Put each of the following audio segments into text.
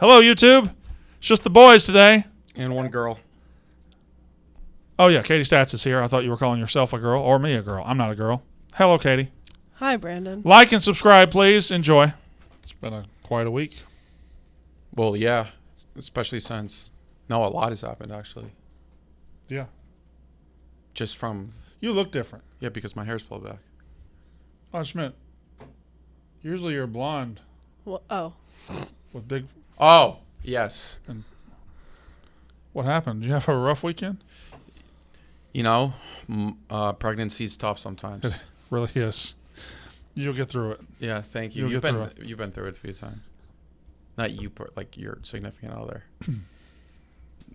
Hello, YouTube. It's just the boys today. And one girl. Oh, yeah, Katie Stats is here. I thought you were calling yourself a girl or me a girl. I'm not a girl. Hello, Katie. Hi, Brandon. Like and subscribe, please. Enjoy. It's been quite a week. Well, yeah, especially since a lot has happened, actually. Yeah. Just from, You look different. yeah, because my hair's pulled back. Oh, Schmidt. Usually you're blonde Oh, with big... Oh, yes. What happened? Did you have a rough weekend? You know, pregnancy's tough sometimes. It really is. You'll get through it. Yeah, thank you. You'll get through You've been through it a few times. Not you, like your significant other.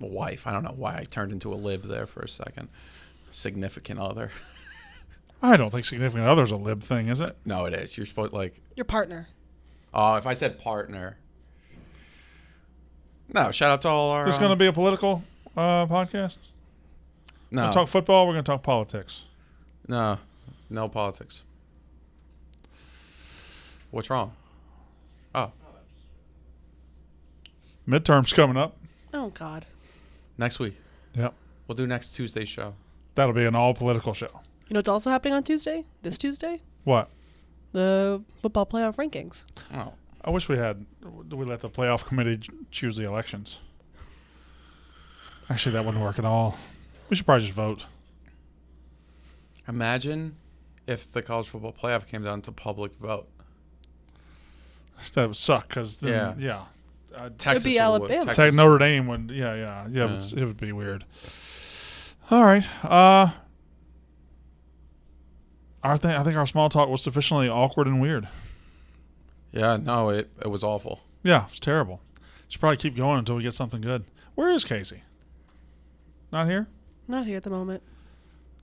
Wife. I don't know why I turned into a lib there for a second. Significant other. I don't think significant other's a lib thing, is it? No, it is. You're supposed your partner. Oh, if I said partner. No, shout out to all our. This going to be a political podcast? No. We're going to talk football. We're going to talk politics. No politics. What's wrong? Oh, Midterm's coming up. Oh, God. next week. Yep. We'll do next Tuesday's show. That'll be an all-political show. You know what's also happening on Tuesday? This Tuesday? What? The football playoff rankings. Oh. I wish we let the playoff committee choose the elections. Actually, that wouldn't work at all. We should probably just vote. Imagine if the college football playoff came down to public vote. That would suck because Yeah. Texas Texas be Alabama. Texas. Notre Dame would. Yeah. It would be weird. All right. I think our small talk was sufficiently awkward and weird. Yeah, no, it was awful. Yeah, it's terrible. Should probably keep going until we get something good. Where is Casey? Not here? Not here at the moment.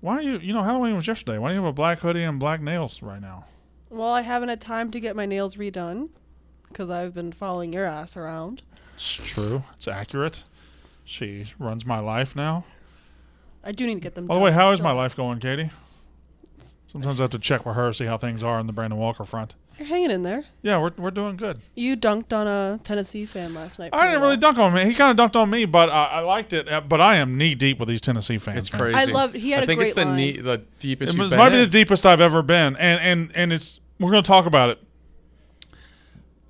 Why are you know, Halloween was yesterday. Why do you have a black hoodie and black nails right now? Well, I haven't had time to get my nails redone because I've been following your ass around. It's true. It's accurate. She runs my life now. I do need to get them By the way, how is my life going, Katie? Sometimes I have to check with her, see how things are on the Brandon Walker front. You're hanging in there. Yeah, we're doing good. You dunked on a Tennessee fan last night. I didn't really dunk on him. He kind of dunked on me, but I liked it. But I am knee deep with these Tennessee fans. It's man. crazy. I loved. He had I a think great it's line. the deepest It you've been might be in. the deepest I've ever been, and it's we're going to talk about it.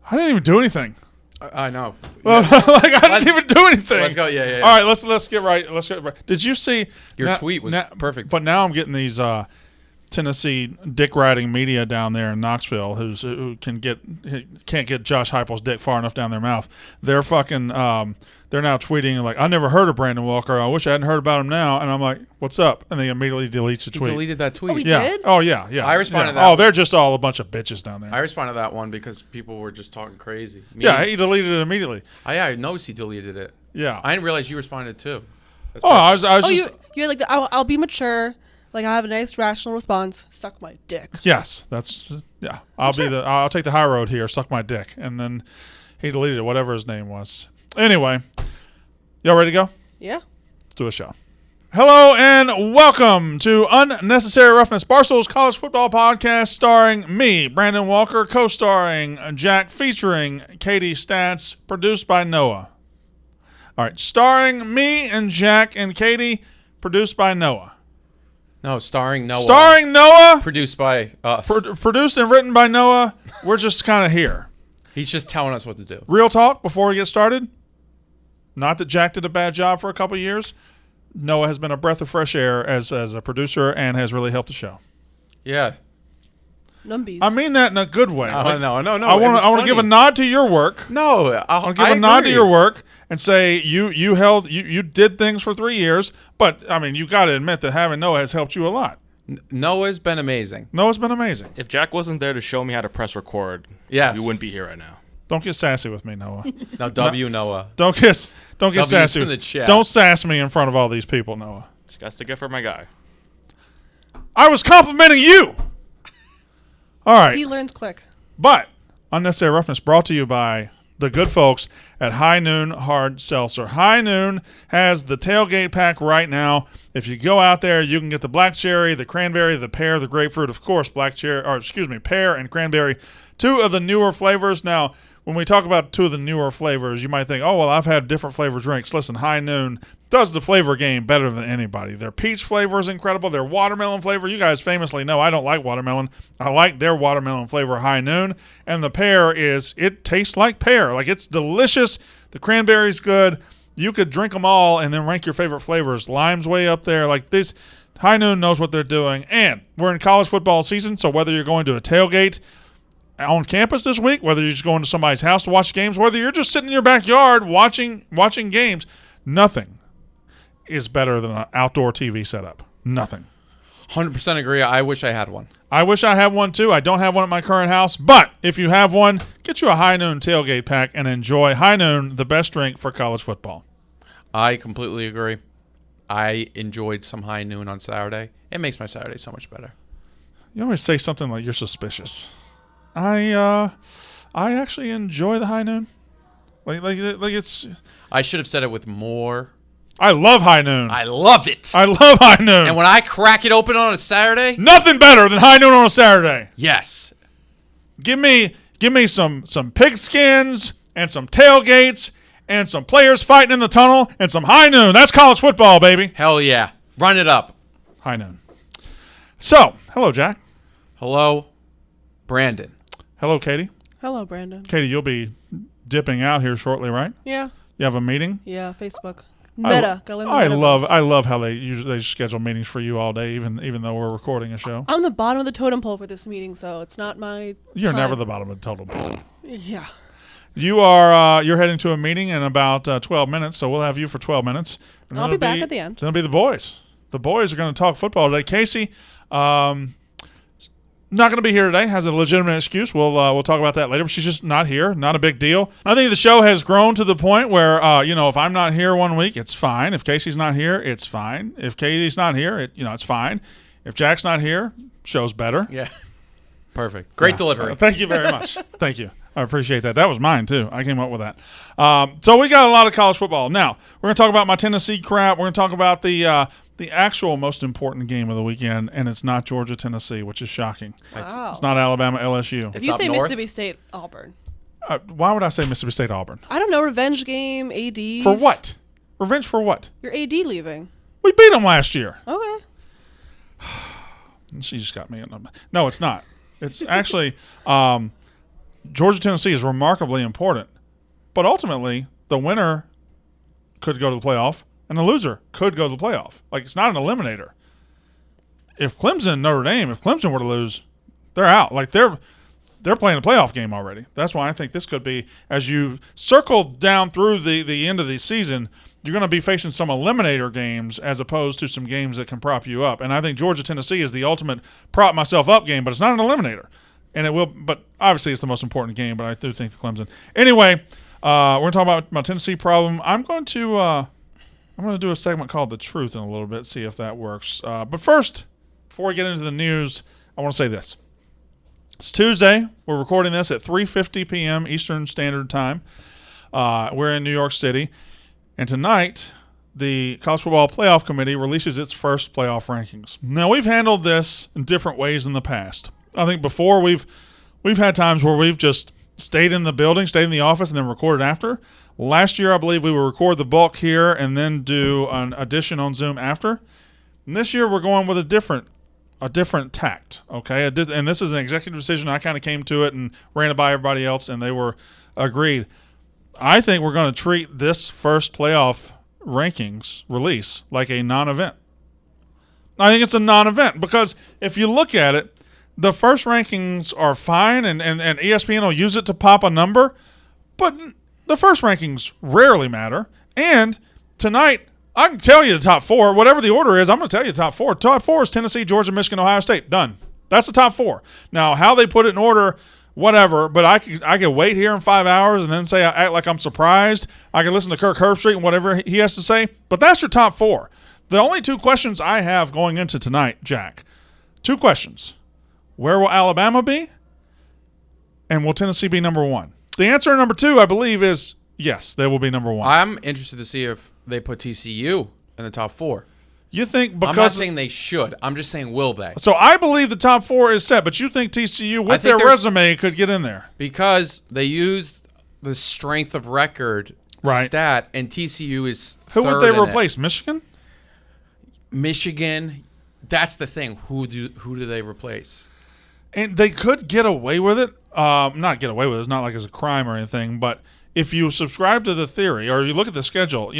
I didn't even do anything. I know. Like I didn't even do anything. Let's go. Yeah. All right, let's get right. Let's get right. Did you see Your tweet was perfect. But now I'm getting these Tennessee dick riding media down there in Knoxville who can't get Josh Heupel's dick far enough down their mouth. They're fucking they're now tweeting like, I never heard of Brandon Walker. I wish I hadn't heard about him now. And I'm like, what's up? And they immediately deletes the He tweet. deleted that tweet. Oh, he Yeah. did? Oh yeah. I responded to that. Oh, they're just all a bunch of bitches down there. I responded to that one because people were just talking crazy. Yeah, he deleted it immediately. I noticed he deleted it. Yeah. I didn't realize you responded too. That's I was Oh, just you're like I'll be mature. Like I have a nice rational response. Suck my dick. yes, that's yeah. I'll take the high road here, suck my dick. And then he deleted it, whatever his name was. Anyway, y'all ready to go? Yeah. Let's do a show. Hello and welcome to Unnecessary Roughness, Barstool's college football podcast starring me, Brandon Walker, co-starring Jack, featuring Katie Stats, produced by Noah. All right, starring me and Jack and Katie, produced by Noah. No, starring Noah. Starring Noah, Produced by us. produced and written by Noah. We're just kind of here. He's just telling us what to do. Real talk before we get started. Not that Jack did a bad job for a couple of years. Noah has been a breath of fresh air as a producer and has really helped the show. Yeah. Numbies. I mean that in a good way. No. I want to give a nod to your work. No, I want to give a nod to your work and say you did things for 3 years, but I mean you got to admit that having Noah has helped you a lot. Noah's been amazing. Noah's been amazing. If Jack wasn't there to show me how to press record, Yes. we wouldn't be here right now. Don't get sassy with me, Noah. Now, Noah. Don't get W's sassy. in the chat. Don't sass me in front of all these people, Noah. Just got to stick up for my guy. I was complimenting you. All right. He learns quick. But Unnecessary Roughness brought to you by the good folks at High Noon Hard Seltzer. High Noon has the tailgate pack right now. If you go out there, you can get the black cherry, the cranberry, the pear, the grapefruit, of course, pear and cranberry, two of the newer flavors. Now, when we talk about two of the newer flavors, you might think, oh, well, I've had different flavor drinks. Listen, High Noon does the flavor game better than anybody. Their peach flavor is incredible. Their watermelon flavor, you guys famously know I don't like watermelon. I like their watermelon flavor, High Noon. And the pear it tastes like pear. Like, it's delicious. The cranberry's good. You could drink them all and then rank your favorite flavors. Lime's way up there. Like, this, High Noon knows what they're doing. And we're in college football season, so whether you're going to a tailgate on campus this week, whether you're just going to somebody's house to watch games, whether you're just sitting in your backyard watching games, nothing is better than an outdoor TV setup. Nothing. 100% agree. I wish I had one. I wish I had one too. I don't have one at my current house, but if you have one, get you a High Noon tailgate pack and enjoy High Noon, the best drink for college football. I completely agree. I enjoyed some High Noon on Saturday. It makes my Saturday so much better. You always say something like you're suspicious. I actually enjoy the High Noon. Like it's. I should have said it with more. I love High Noon. I love it. I love High Noon. And when I crack it open on a Saturday, nothing better than High Noon on a Saturday. yes. Give me some pigskins and some tailgates and some players fighting in the tunnel and some High Noon. That's college football, baby. Hell yeah. Run it up. High Noon. So, hello, Jack. Hello, Brandon. Hello, Katie. Hello, Brandon. Katie, you'll be dipping out here shortly, right? Yeah. You have a meeting? Yeah, Facebook. Meta. Gotta learn the I metaverse. love how they schedule meetings for you all day, even though we're recording a show. I'm the bottom of the totem pole for this meeting, so it's not my You're time. never the bottom of the total pole. Yeah. You are you're heading to a meeting in about 12 minutes, so we'll have you for 12 minutes. And I'll then be it'll back at the end. Then it'll be the boys. The boys are going to talk football today. Casey, not going to be here today. Has a legitimate excuse. We'll talk about that later. But she's just not here. Not a big deal. I think the show has grown to the point where if I'm not here one week, it's fine. If Casey's not here, it's fine. If Katie's not here, it's fine. If Jack's not here, show's better. Yeah. Perfect. Great delivery. Thank you very much. Thank you. I appreciate that. That was mine, too. I came up with that. So we got a lot of college football. Now, we're going to talk about my Tennessee crap. We're going to talk about the actual most important game of the weekend, and it's not Georgia-Tennessee, which is shocking. Wow. It's not Alabama-LSU. If you up say north. Mississippi State, Auburn. Why would I say Mississippi State-Auburn? I don't know. Revenge game, ADs. For what? Revenge for what? Your AD leaving. We beat them last year. Okay. She just got me. No, it's not. It's actually Georgia-Tennessee is remarkably important, but ultimately the winner could go to the playoff and the loser could go to the playoff. Like, it's not an eliminator. If Clemson, Notre Dame, if Clemson were to lose, they're out. Like, they're playing a playoff game already. That's why I think this could be, as you circle down through the end of the season, you're going to be facing some eliminator games as opposed to some games that can prop you up. And I think Georgia-Tennessee is the ultimate prop myself up game, but it's not an eliminator. And it will, but obviously it's the most important game, but I do think the Clemson. Anyway, we're going to talk about my Tennessee problem. I'm going to do a segment called The Truth in a little bit, see if that works. But first, before we get into the news, I want to say this. It's Tuesday. We're recording this at 3:50 p.m. Eastern Standard Time. We're in New York City. And tonight, the College Football Playoff Committee releases its first playoff rankings. Now, we've handled this in different ways in the past. I think before we've had times where we've just stayed in the building, stayed in the office, and then recorded after. Last year, I believe we would record the bulk here and then do an edition on Zoom after. And this year, we're going with a different tact, okay? And this is an executive decision. I kind of came to it and ran it by everybody else, and they were agreed. I think we're going to treat this first playoff rankings release like a non-event. I think it's a non-event because if you look at it, the first rankings are fine, and ESPN will use it to pop a number, but the first rankings rarely matter. And tonight, I can tell you the top four. Whatever the order is, I'm going to tell you the top four. Top four is Tennessee, Georgia, Michigan, Ohio State. Done. That's the top four. Now, how they put it in order, whatever, but I could wait here in 5 hours and then say I act like I'm surprised. I can listen to Kirk Herbstreit and whatever he has to say, but that's your top four. The only two questions I have going into tonight, Jack, two questions. Where will Alabama be? And will Tennessee be number one? The answer to number two, I believe, is yes, they will be number one. I'm interested to see if they put TCU in the top four. You think because I'm not saying they should. I'm just saying will they? So I believe the top four is set, but you think TCU with their resume could get in there? Because they used the strength of record Right. stat, and TCU is Who would third they in it. replace? Michigan? Michigan. That's the thing. Who do they replace? And they could get away with it. Not get away with it. It's not like it's a crime or anything. But if you subscribe to the theory or you look at the schedule,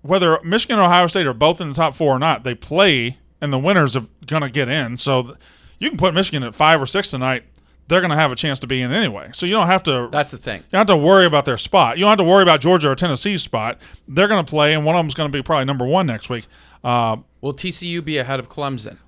whether Michigan and Ohio State are both in the top 4 or not, they play, and the winners are going to get in. So you can put Michigan at 5 or 6 tonight. They're going to have a chance to be in anyway. So you don't have to. That's the thing. You don't have to worry about their spot. You don't have to worry about Georgia or Tennessee's spot. They're going to play, and one of them's going to be probably number 1 next week. Will TCU be ahead of Clemson?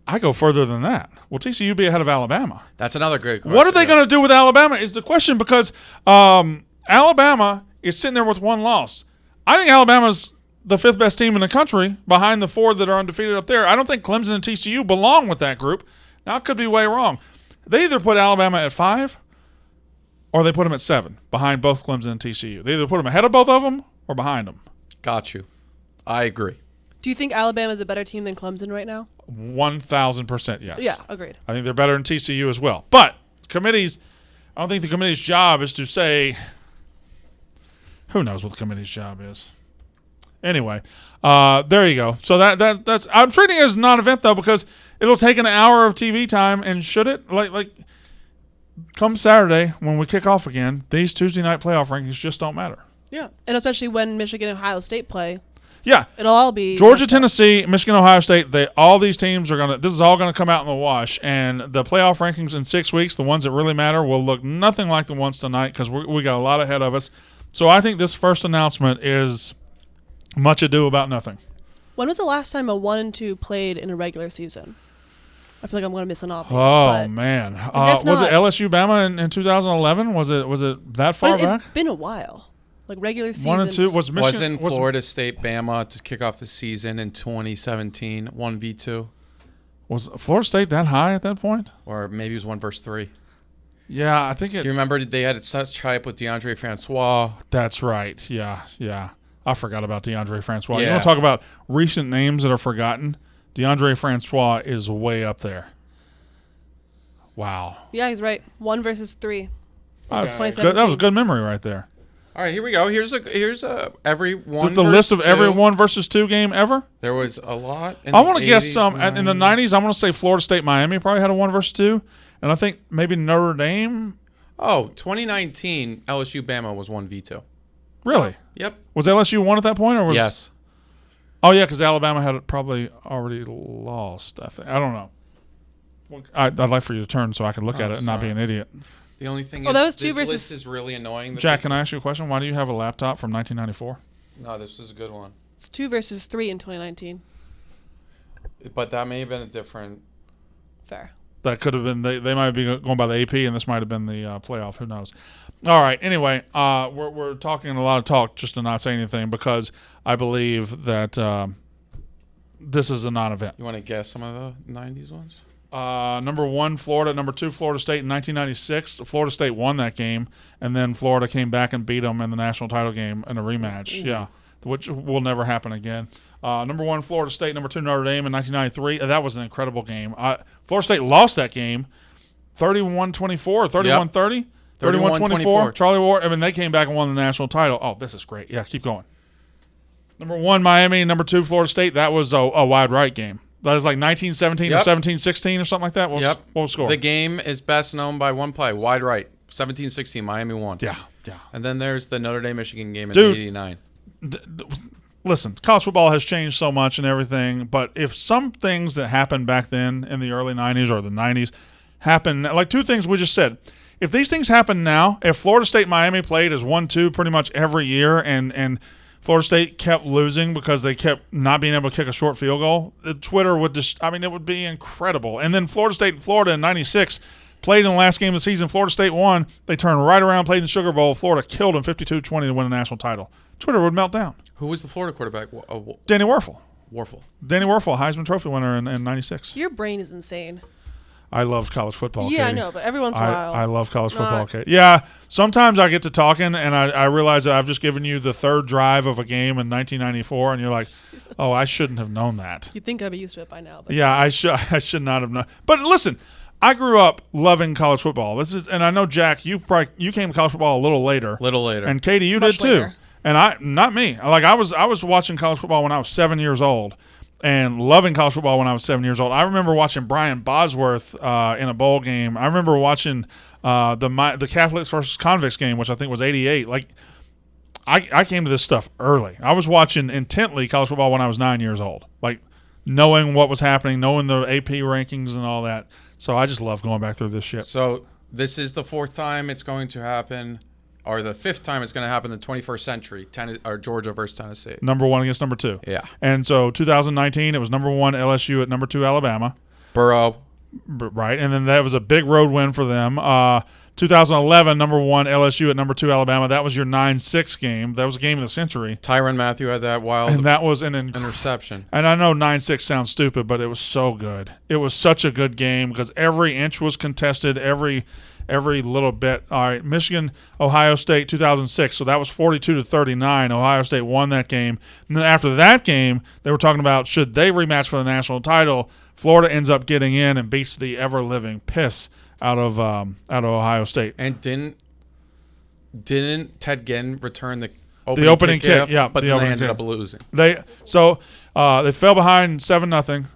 I go further than that. Will TCU be ahead of Alabama? That's another good question. What are they going to do with Alabama is the question, because Alabama is sitting there with 1 loss. I think Alabama's the 5th best team in the country behind the 4 that are undefeated up there. I don't think Clemson and TCU belong with that group. Now, I could be way wrong. They either put Alabama at 5 or they put them at 7 behind both Clemson and TCU. They either put them ahead of both of them or behind them. Got you. I agree. Do you think Alabama's a better team than Clemson right now? 1,000% yes. Yeah, agreed. I think they're better than TCU as well. But committees, I don't think the committee's job is to say, who knows what the committee's job is. Anyway, there you go. So that's I'm treating it as a non-event though, because it'll take an hour of TV time, and should it like come Saturday when we kick off again, these Tuesday night playoff rankings just don't matter. Yeah, and especially when Michigan and Ohio State play, Yeah. it'll all be Georgia, messed up. Tennessee, Michigan, Ohio State, all these teams this is all gonna come out in the wash, and the playoff rankings in 6 weeks, the ones that really matter, will look nothing like the ones tonight, because we got a lot ahead of us. So I think this first announcement is much ado about nothing. When was the last time a 1 and 2 played in a regular season? I feel like I'm going to miss an obvious. Oh but man, that's was it not- LSU Bama in 2011? Was it that far but it's back? been a while. Like regular season. 1 and 2 was Michigan. Wasn't Florida State Bama to kick off the season in 2017 1v2, Was Florida State that high at that point? or maybe it was 1 versus 3? Yeah, I think Do you remember they had such hype with DeAndre Francois? that's right. Yeah. I forgot about DeAndre Francois. You Yeah. want to talk about recent names that are forgotten? DeAndre Francois is way up there. Wow. Yeah, he's right. 1 versus 3. That's good. 2017. That was a good memory right there. All right, here we go. Here's every one. Is this the list of every 1 versus 2 game ever? There was a lot. I want to guess some. 80s, In the 90s, I want to say Florida State, Miami probably had a 1 versus 2. And I think maybe Notre Dame. Oh, 2019 LSU Bama was 1v2. Really? Yep. Was LSU 1 at that point? Or was Yes. Oh, yeah, because Alabama had probably already lost, I think. I don't know. Well, I'd like for you to turn so I can look at it and not be sorry. an idiot. The only thing Oh, is that was 2 this versus- list is really annoying. that Jack, they- can I ask you a question? Why do you have a laptop from 1994? No, this is a good one. It's 2 versus 3 in 2019. But that may have been a different. Fair. That could have been, they might be going by the AP, and this might have been the playoff. Who knows? All right. Anyway, we're talking a lot of talk just to not say anything, because I believe that this is a non-event. You want to guess some of the 90s ones? Number 1, Florida. Number 2, Florida State in 1996. Florida State won that game, and then Florida came back and beat them in the national title game in a rematch. Yeah, which will never happen again. Number 1, Florida State. Number 2, Notre Dame in 1993. That was an incredible game. Florida State lost that game 31-24, 31-30, 31-24. Charlie Ward. I mean, they came back and won the national title. Oh, this is great. Yeah, keep going. Number 1, Miami. Number 2, Florida State. That was a wide right game. That was like 19-17 or 17-16 or something like that. What was the score? The game is best known by one play, wide right, 17-16. Miami won. Yeah. And then there's the Notre Dame Michigan game in Dude. 89. Listen, college football has changed so much and everything, but if some things that happened back then in the early 90s or the 90s happen, like 2 things we just said, if these things happen now, if Florida State Miami played as 1-2 pretty much every year, and Florida State kept losing because they kept not being able to kick a short field goal, Twitter would just, I mean, it would be incredible. And then Florida State and Florida in 96 played in the last game of the season. Florida State won. They turned right around, played in the Sugar Bowl. Florida killed them 52-20 to win a national title. Twitter would melt down. Who was the Florida quarterback? Danny Werfel. Warfel. Danny Werfel, Heisman Trophy winner in 96. Your brain is insane. I love college football. Yeah, I Katie. know, but every once in a while. I love college football. Not- Katie. Yeah, sometimes I get to talking and I realize that I've just given you the 3rd drive of a game in 1994, and you're like, oh, I shouldn't have known that. You'd think I'd be used to it by now. But Yeah, I should not have known. But listen, I grew up loving college football. And I know Jack, you came to college football a little later. And Katie, you Much did too. later. And not me. Like I was watching college football when I was 7 years old, and loving college football when I was 7 years old. I remember watching Brian Bosworth in a bowl game. I remember watching the Catholics versus Convicts game, which I think was '88. Like I came to this stuff early. I was watching intently college football when I was 9 years old. Like knowing what was happening, knowing the AP rankings and all that. So I just love going back through this shit. So this is the fourth time it's going to happen, or the fifth time it's going to happen in the 21st century, or Georgia versus Tennessee. Number 1 against number 2. Yeah. And so 2019, it was number 1 LSU at number 2 Alabama. Burrow. Right. And then that was a big road win for them. 2011, number 1 LSU at number 2 Alabama. That was your 9-6 game. That was a game of the century. Tyrann Mathieu had that wild And that was an interception. And I know 9-6 sounds stupid, but it was so good. It was such a good game because every inch was contested, every little bit. All right, Michigan, Ohio State, 2006. So that was 42-39. Ohio State won that game. And then after that game, they were talking about should they rematch for the national title. Florida ends up getting in and beats the ever-living piss out of Ohio State. And didn't Ted Ginn return the opening kick? Yeah, but the then they opening ended kick. up losing. They fell behind 7-0.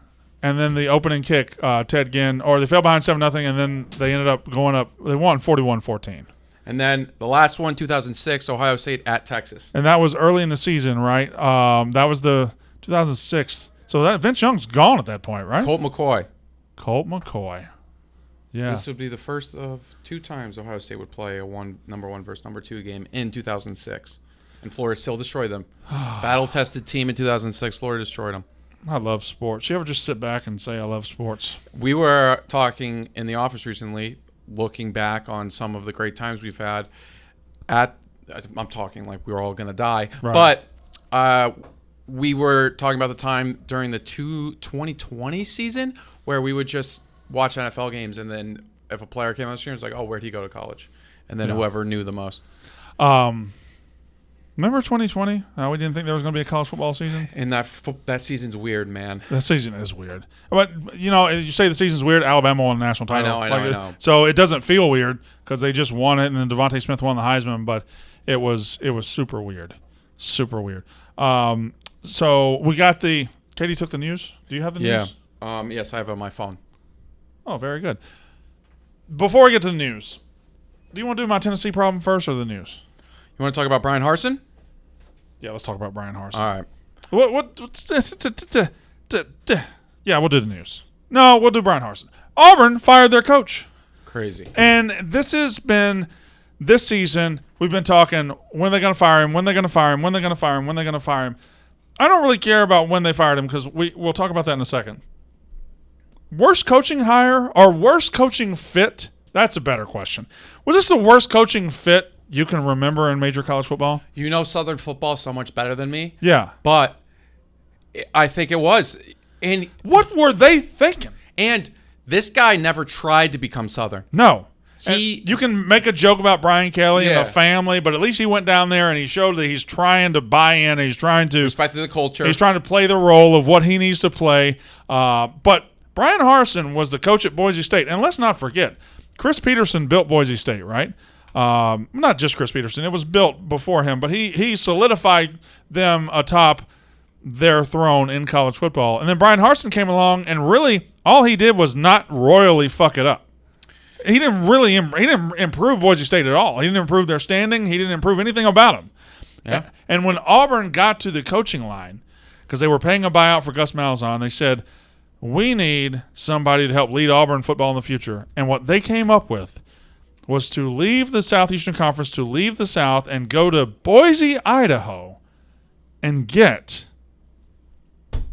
And then the opening kick, Ted Ginn, or they fell behind 7-0, and then they ended up going up. They won 41-14. And then the last one, 2006, Ohio State at Texas. And that was early in the season, right? That was the 2006. So that Vince Young's gone at that point, right? Colt McCoy. Yeah. This would be the first of 2 times Ohio State would play a number 1 versus number 2 game in 2006. And Florida still destroyed them. Battle-tested team in 2006. Florida destroyed them. I love sports. You ever just sit back and say I love sports? We were talking in the office recently, looking back on some of the great times we've had. I'm talking like we were all going to die. Right. But we were talking about the time during the 2020 season where we would just watch NFL games, and then if a player came on the screen, it's like, oh, where'd he go to college? And then whoever knew the most. Remember 2020? We didn't think there was going to be a college football season. And that season's weird, man. That season is weird. But, you say the season's weird, Alabama won the national title. I know. So it doesn't feel weird because they just won it, and then Devontae Smith won the Heisman, but it was super weird. Super weird. So we got Katie took the news. Do you have the news? Yeah. Yes, I have it on my phone. Oh, very good. Before we get to the news, do you want to do my Tennessee problem first or the news? You want to talk about Bryan Harsin? Yeah, let's talk about Bryan Harsin. All right. Yeah, we'll do the news. No, we'll do Bryan Harsin. Auburn fired their coach. Crazy. And this has been this season. We've been talking when they're going to fire him, when they're going to fire him, when they're going to fire him, when they're going to fire him. I don't really care about when they fired him because we'll talk about that in a second. Worst coaching hire or worst coaching fit? That's a better question. Was this the worst coaching fit you can remember in major college football? You know Southern football so much better than me. Yeah. But I think it was. And what were they thinking? And this guy never tried to become Southern. No. You can make a joke about Brian Kelly and the family, but at least he went down there and he showed that he's trying to buy in. He's trying to respect the culture. He's trying to play the role of what he needs to play. But Bryan Harsin was the coach at Boise State. And let's not forget, Chris Peterson built Boise State, right? Not just Chris Peterson. It was built before him, but he solidified them atop their throne in college football. And then Bryan Harsin came along, and really all he did was not royally fuck it up. He didn't really he didn't improve Boise State at all. He didn't improve their standing. He didn't improve anything about them. Yeah. And when Auburn got to the coaching line, because they were paying a buyout for Gus Malzahn, they said, we need somebody to help lead Auburn football in the future. And what they came up with was to leave the Southeastern Conference, to leave the South, and go to Boise, Idaho, and get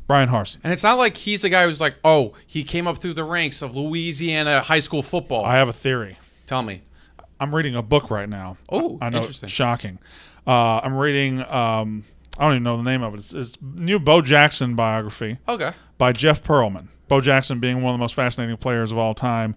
Bryan Harsin. And it's not like he's the guy who's like, oh, he came up through the ranks of Louisiana high school football. I have a theory. Tell me. I'm reading a book right now. Oh, I know, interesting. Shocking. I'm reading I don't even know the name of it. It's new Bo Jackson biography Okay. by Jeff Pearlman. Bo Jackson being one of the most fascinating players of all time.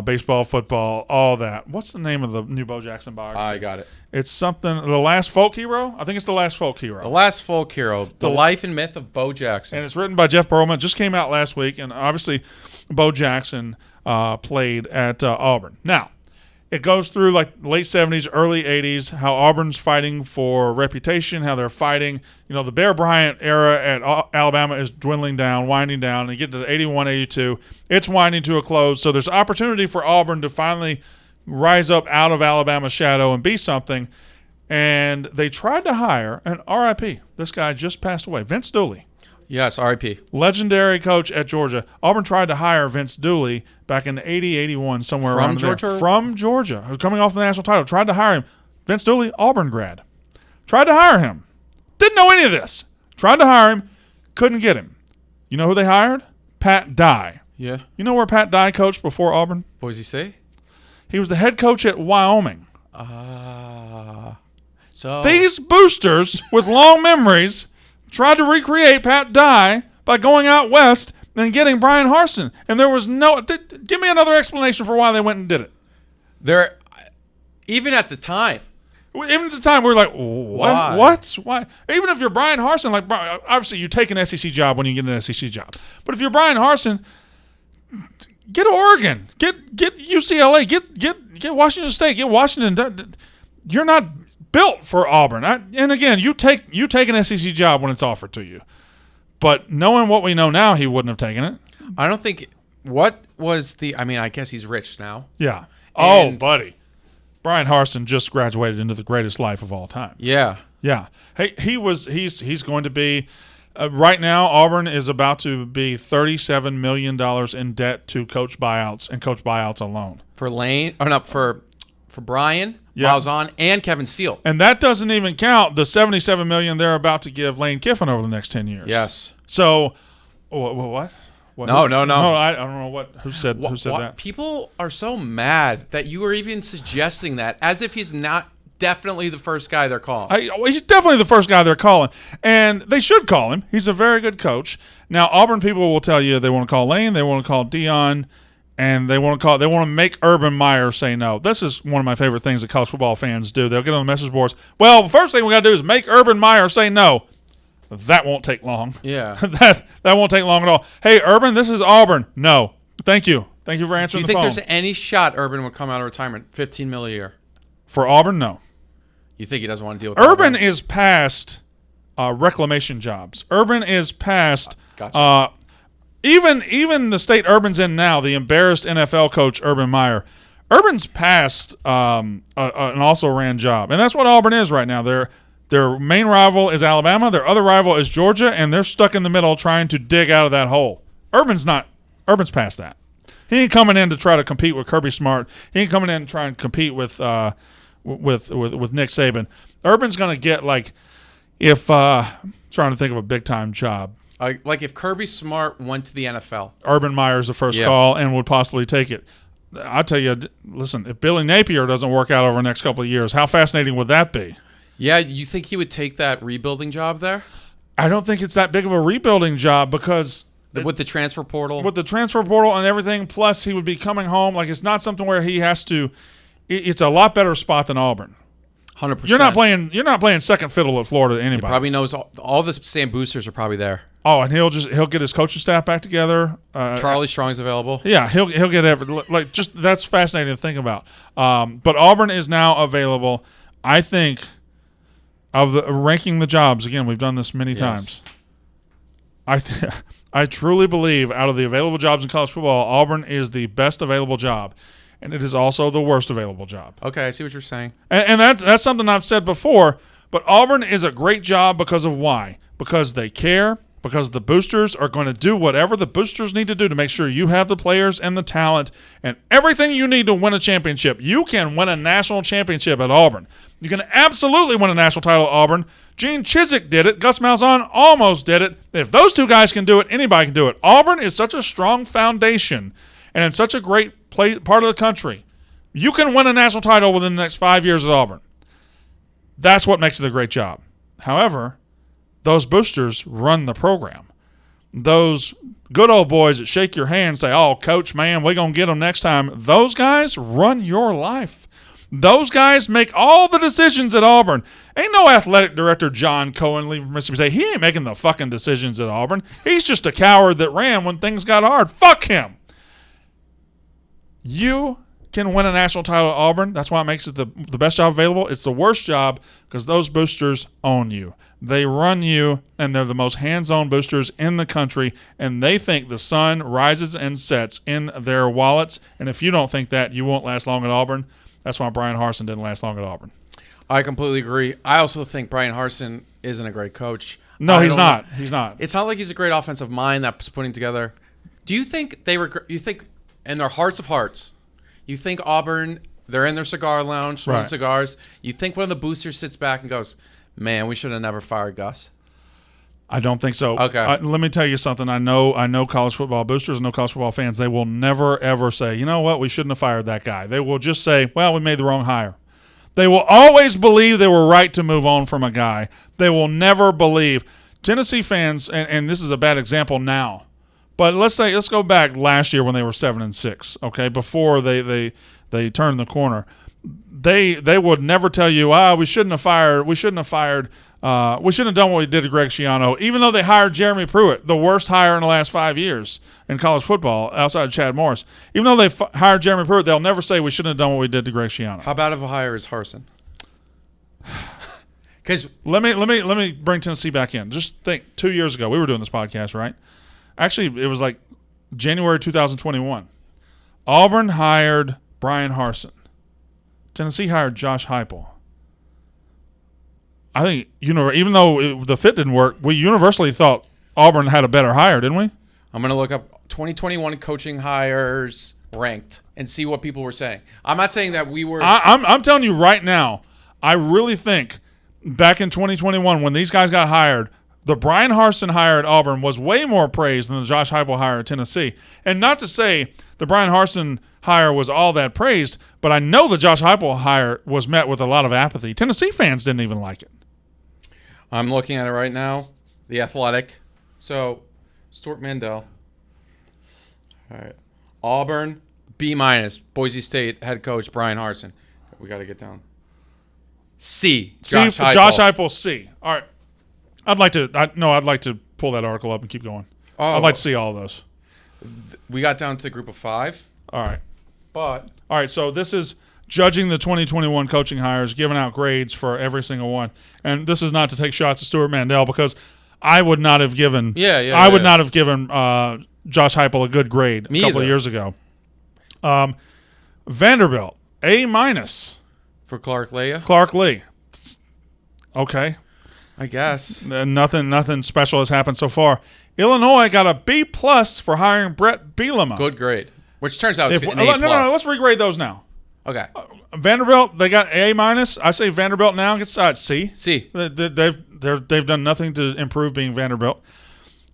Baseball, football, all that. What's the name of the new Bo Jackson biography? I got it. It's something. The Last Folk Hero. I think it's The Last Folk Hero. The Last Folk Hero: The Life and Myth of Bo Jackson. And it's written by Jeff Pearlman. It just came out last week, and obviously, Bo Jackson played at Auburn. Now, it goes through like late 70s, early 80s, how Auburn's fighting for reputation, how they're fighting. You know, the Bear Bryant era at Alabama is dwindling down, winding down, and you get to 81, 82. It's winding to a close. So there's opportunity for Auburn to finally rise up out of Alabama's shadow and be something. And they tried to hire an RIP. This guy just passed away, Vince Dooley. Yes, R.I.P. Legendary coach at Georgia. Auburn tried to hire Vince Dooley back in 80, 81, somewhere From around Georgia? there. From Georgia. Who's coming off the national title. Tried to hire him. Vince Dooley, Auburn grad. Tried to hire him. Didn't know any of this. Tried to hire him. Couldn't get him. You know who they hired? Pat Dye. Yeah. You know where Pat Dye coached before Auburn? Boise State? He was the head coach at Wyoming. So These boosters with long memories tried to recreate Pat Dye by going out west and getting Bryan Harsin. And there was no... give me another explanation for why they went and did it. there, even at the time, Even at the time, we were like, Why? what? Why? Even if you're Bryan Harsin, like, obviously you take an SEC job when you get an SEC job. But if you're Bryan Harsin, get Oregon. Get UCLA. Get Washington State. Get Washington. You're not built for Auburn. And again, you take an SEC job when it's offered to you. But knowing what we know now, he wouldn't have taken it. I don't think. What was the? I mean, I guess he's rich now. Yeah. And- buddy. Bryan Harsin just graduated into the greatest life of all time. Yeah. Yeah. Hey, he's going to be right now. Auburn is about to be $37 million in debt to coach buyouts and coach buyouts alone. For Lane, or not for Brian, Yeah. Malzahn, and Kevin Steele. And that doesn't even count the $77 million they're about to give Lane Kiffin over the next 10 years. Yes. So, what? No. I don't know who said that. People are so mad that you are even suggesting that, as if he's not definitely the first guy they're calling. He's definitely the first guy they're calling, and they should call him. He's a very good coach. Now, Auburn people will tell you they want to call Lane, they want to call Dion, and they want to make Urban Meyer say no. This is one of my favorite things that college football fans do. They'll get on the message boards. Well, the first thing we got to do is make Urban Meyer say no. That won't take long. Yeah. that won't take long at all. Hey, Urban, this is Auburn. No. Thank you. Thank you for Do answering you the think phone. there's any shot Urban would come out of retirement, $15 million a year? For Auburn, no. You think he doesn't want to deal with Urban is past reclamation jobs. Urban is past Gotcha. even the state Urban's in now, the embarrassed NFL coach Urban Meyer. Urban's past an also-ran job. And that's what Auburn is right now. Their main rival is Alabama. Their other rival is Georgia, and they're stuck in the middle trying to dig out of that hole. Urban's past that. He ain't coming in to try to compete with Kirby Smart. He ain't coming in to try and compete with Nick Saban. Urban's going to get trying to think of a big-time job. Like if Kirby Smart went to the NFL. Urban Meyer's the first call and would possibly take it. I tell you, listen, if Billy Napier doesn't work out over the next couple of years, how fascinating would that be? Yeah, you think he would take that rebuilding job there? I don't think it's that big of a rebuilding job because With the transfer portal? with the transfer portal and everything, plus he would be coming home. Like, it's not something where he has to it's a lot better spot than Auburn. 100%. You're not playing second fiddle at Florida to anybody. He probably knows all the same boosters are probably there. Oh, and he'll get his coaching staff back together. Charlie Strong's available. Yeah, he'll get that's fascinating to think about. But Auburn is now available. I think of the ranking the jobs again. We've done this many times. I truly believe out of the available jobs in college football, Auburn is the best available job, and it is also the worst available job. Okay, I see what you're saying. And that's something I've said before. But Auburn is a great job because of why? Because they care. Because the boosters are going to do whatever the boosters need to do to make sure you have the players and the talent and everything you need to win a championship. You can win a national championship at Auburn. You can absolutely win a national title at Auburn. Gene Chizik did it. Gus Malzahn almost did it. If those two guys can do it, anybody can do it. Auburn is such a strong foundation and in such a great part of the country. You can win a national title within the next 5 years at Auburn. That's what makes it a great job. However, those boosters run the program. Those good old boys that shake your hand and say, "Oh, coach, man, we're going to get them next time." Those guys run your life. Those guys make all the decisions at Auburn. Ain't no athletic director John Cohen leaving Mississippi State. He ain't making the fucking decisions at Auburn. He's just a coward that ran when things got hard. Fuck him. You can win a national title at Auburn. That's why it makes it the best job available. It's the worst job because those boosters own you. They run you, and they're the most hands-on boosters in the country, and they think the sun rises and sets in their wallets. And if you don't think that, you won't last long at Auburn. That's why Bryan Harsin didn't last long at Auburn. I completely agree. I also think Bryan Harsin isn't a great coach. No, he's not. He's not. It's not like he's a great offensive mind that's putting together. Do you think you think in their hearts of hearts, you think Auburn, they're in their cigar lounge, smoking cigars, you think one of the boosters sits back and goes, "Man, we should have never fired Gus"? I don't think so. Okay. Let me tell you something. I know college football boosters, I know college football fans. They will never, ever say, "You know what, we shouldn't have fired that guy." They will just say, "Well, we made the wrong hire." They will always believe they were right to move on from a guy. They will never believe. Tennessee fans, and this is a bad example now, but let's go back last year when they were 7-6, okay, before they turned the corner. They would never tell you, we shouldn't have done what we did to Greg Schiano, even though they hired Jeremy Pruitt, the worst hire in the last 5 years in college football outside of Chad Morris. Even though they hired Jeremy Pruitt, they'll never say we shouldn't have done what we did to Greg Schiano. How bad of a hire is Harsin? Because let me bring Tennessee back in. Just think, 2 years ago, we were doing this podcast, right? Actually, it was like January 2021. Auburn hired Bryan Harsin. Tennessee hired Josh Heupel. I think, even though the fit didn't work, we universally thought Auburn had a better hire, didn't we? I'm going to look up 2021 coaching hires ranked and see what people were saying. I'm not saying that we were. I'm telling you right now, I really think back in 2021 when these guys got hired, the Bryan Harsin hire at Auburn was way more praised than the Josh Heupel hire at Tennessee. And not to say the Bryan Harsin hire was all that praised, but I know the Josh Heupel hire was met with a lot of apathy. Tennessee fans didn't even like it. I'm looking at it right now. The Athletic. So, Stuart Mandel. All right. Auburn, B-. Boise State head coach Bryan Harsin. We got to get down. C. Josh Heupel, C. All right. I'd like to pull that article up and keep going. I'd like to see all of those. We got down to the group of 5. All right. But all right, so this is judging the 2021 coaching hires, giving out grades for every single one. And this is not to take shots at Stuart Mandel because I would not have given not have given Josh Heupel a good grade a couple of years ago. Vanderbilt, A- for Clark Lea. Clark Lee. Okay. I guess. Nothing special has happened so far. Illinois got a B+ for hiring Brett Bielema. Good grade. Which turns out it's an A+. No, let's regrade those now. Okay. Vanderbilt, they got A-. I say Vanderbilt now gets C. C. They've done nothing to improve being Vanderbilt.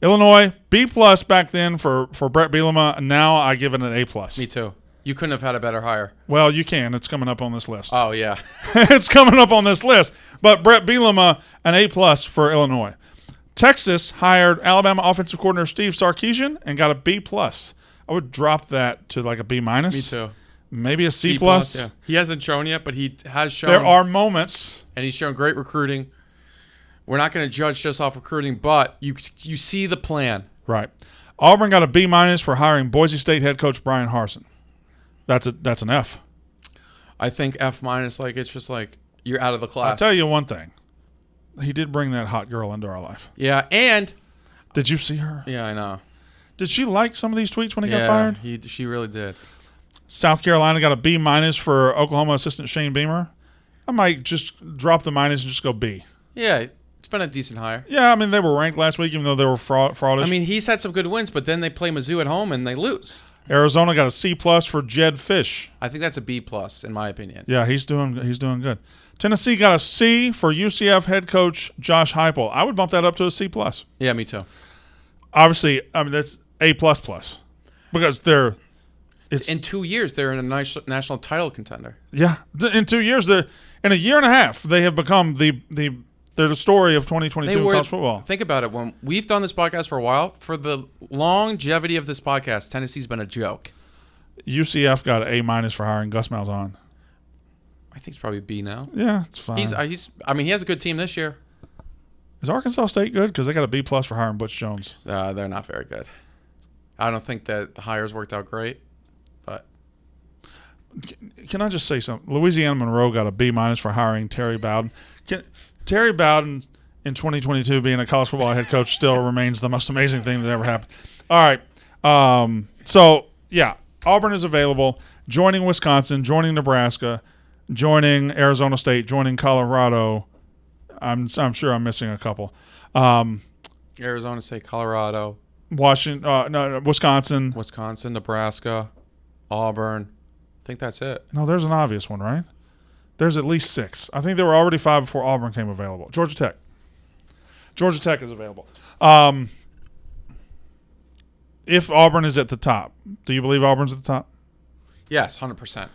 Illinois, B+ back then for Brett Bielema. Now I give it an A+. Me too. You couldn't have had a better hire. Well, you can. It's coming up on this list. Oh, yeah. It's coming up on this list. But Brett Bielema, an A+ for Illinois. Texas hired Alabama offensive coordinator Steve Sarkisian and got a B+. I would drop that to like a B-. Me too. Maybe a C+. Yeah. He hasn't shown yet, but he has shown. There are moments. And he's shown great recruiting. We're not going to judge just off recruiting, but you see the plan. Right. Auburn got a B- for hiring Boise State head coach Bryan Harsin. That's an F. I think F-, like it's just like you're out of the class. I'll tell you one thing. He did bring that hot girl into our life. Yeah, and did you see her? Yeah, I know. Did she like some of these tweets when he got fired? She really did. South Carolina got a B- for Oklahoma assistant Shane Beamer. I might just drop the minus and just go B. Yeah, it's been a decent hire. Yeah, I mean, they were ranked last week even though they were fraudish. I mean, he's had some good wins, but then they play Mizzou at home and they lose. Arizona got a C+ for Jed Fish. I think that's a B+ in my opinion. Yeah, he's doing good. Tennessee got a C for UCF head coach Josh Heupel. I would bump that up to a C+. Yeah, me too. Obviously, I mean that's A++ because in 2 years they're in a nice national title contender. Yeah, in 2 years, in a year and a half, they have become the They're the story of 2022 college football. Think about it. When we've done this podcast for a while, for the longevity of this podcast, Tennessee's been a joke. UCF got an A- for hiring Gus Malzahn. I think he's probably B now. Yeah, it's fine. He has a good team this year. Is Arkansas State good? Because they got a B+ for hiring Butch Jones. They're not very good. I don't think that the hires worked out great, but Can I just say something? Louisiana Monroe got a B- for hiring Terry Bowden. Terry Bowden in 2022 being a college football head coach still remains the most amazing thing that ever happened. All right. So, yeah, Auburn is available, joining Wisconsin, joining Nebraska, joining Arizona State, joining Colorado. I'm sure I'm missing a couple. Arizona State, Colorado, Wisconsin. Wisconsin, Nebraska, Auburn. I think that's it. No, there's an obvious one, right? There's at least 6. I think there were already 5 before Auburn came available. Georgia Tech. Georgia Tech is available. If Auburn is at the top, do you believe Auburn's at the top? Yes, 100%.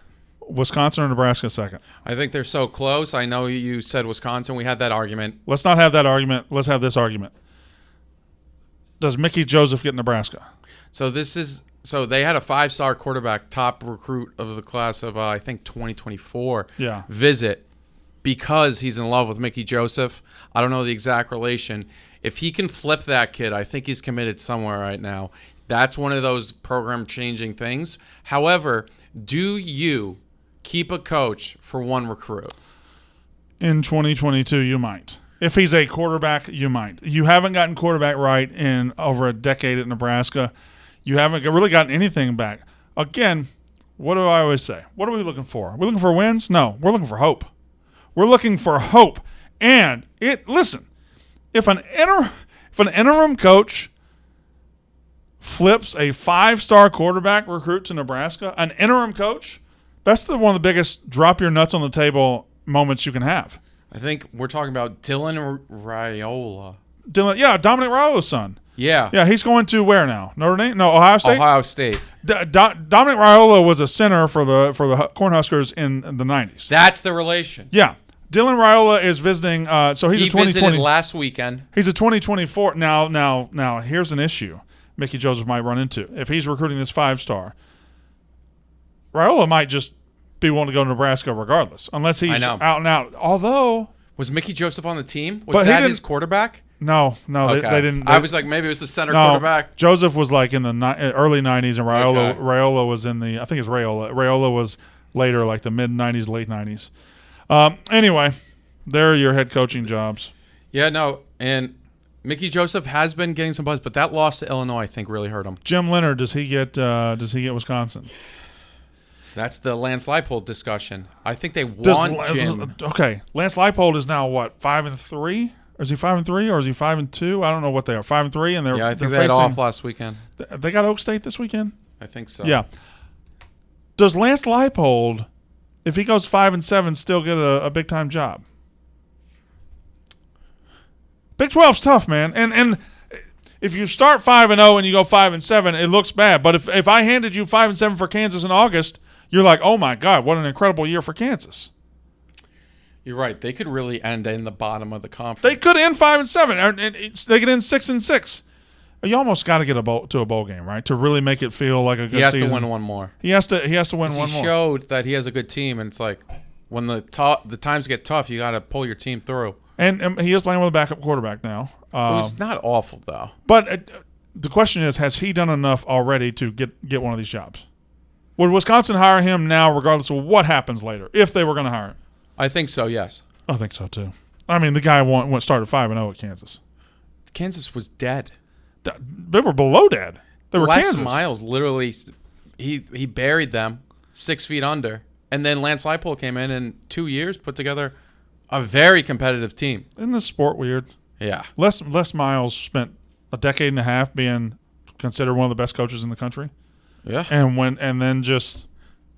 Wisconsin or Nebraska second? I think they're so close. I know you said Wisconsin. We had that argument. Let's not have that argument. Let's have this argument. Does Mickey Joseph get Nebraska? So they had a 5-star quarterback, top recruit of the class of I think 2024. Yeah. Visit because he's in love with Mickey Joseph. I don't know the exact relation. If he can flip that kid, I think he's committed somewhere right now. That's one of those program-changing things. However, do you keep a coach for one recruit? In 2022, you might. If he's a quarterback, you might. You haven't gotten quarterback right in over a decade at Nebraska. You haven't really gotten anything back. Again, what do I always say? What are we looking for? Are we looking for wins? No, we're looking for hope. We're looking for hope. And listen, if an interim coach flips a 5-star quarterback recruit to Nebraska, an interim coach, that's one of the biggest drop your nuts on the table moments you can have. I think we're talking about Dylan Raiola. Dominic Raiola's son. Yeah. Yeah, he's going to where now? Notre Dame? No, Ohio State? Ohio State. Dominic Raiola was a center for the Cornhuskers in the 90s. That's the relation. Yeah. Dylan Raiola is visiting. So he's he a 2020. visited last weekend. He's a 2024. Now, here's an issue Mickey Joseph might run into. If he's recruiting this 5-star, Raiola might just be willing to go to Nebraska regardless, unless he's out and out. Although, was Mickey Joseph on the team? But Was that his quarterback? No, Okay. they didn't. I was like, maybe it was the center quarterback. Joseph was like in the early 90s, and Raiola was in the, I think it's Raiola. Raiola was later, like the mid 90s, late 90s. Anyway, there are your head coaching jobs. Yeah, no, and Mickey Joseph has been getting some buzz, but that loss to Illinois, I think, really hurt him. Jim Leonard, does he get Wisconsin? That's the Lance Leipold discussion. I think they want Jim. Okay, Lance Leipold is now what, 5-3? Or is he 5-3 or is he 5-2? I don't know what they are. 5-3, and I think they had off last weekend. They got Oak State this weekend. I think so. Yeah. Does Lance Leipold, if he goes 5-7, still get a big time job? Big 12's tough, man. And if you start 5-0 and you go 5-7, it looks bad. But if I handed you 5-7 for Kansas in August, you're like, oh my God, what an incredible year for Kansas. You're right. They could really end in the bottom of the conference. They could end 5-7. They could end 6-6. You almost got to get to a bowl game, right, to really make it feel like a good season. He has to win one more. He has to win one more. He showed that he has a good team, and it's like when the times get tough, you got to pull your team through. And he is playing with a backup quarterback now. It was not awful though. But the question is, has he done enough already to get one of these jobs? Would Wisconsin hire him now, regardless of what happens later, if they were going to hire him? I think so, yes. I think so, too. I mean, the guy started 5-0 at Kansas. Kansas was dead. They were below dead. They were Les Kansas. Miles literally, he buried them 6 feet under. And then Lance Leipold came in 2 years, put together a very competitive team. Isn't this sport weird? Yeah. Les Miles spent a decade and a half being considered one of the best coaches in the country. Yeah. And then just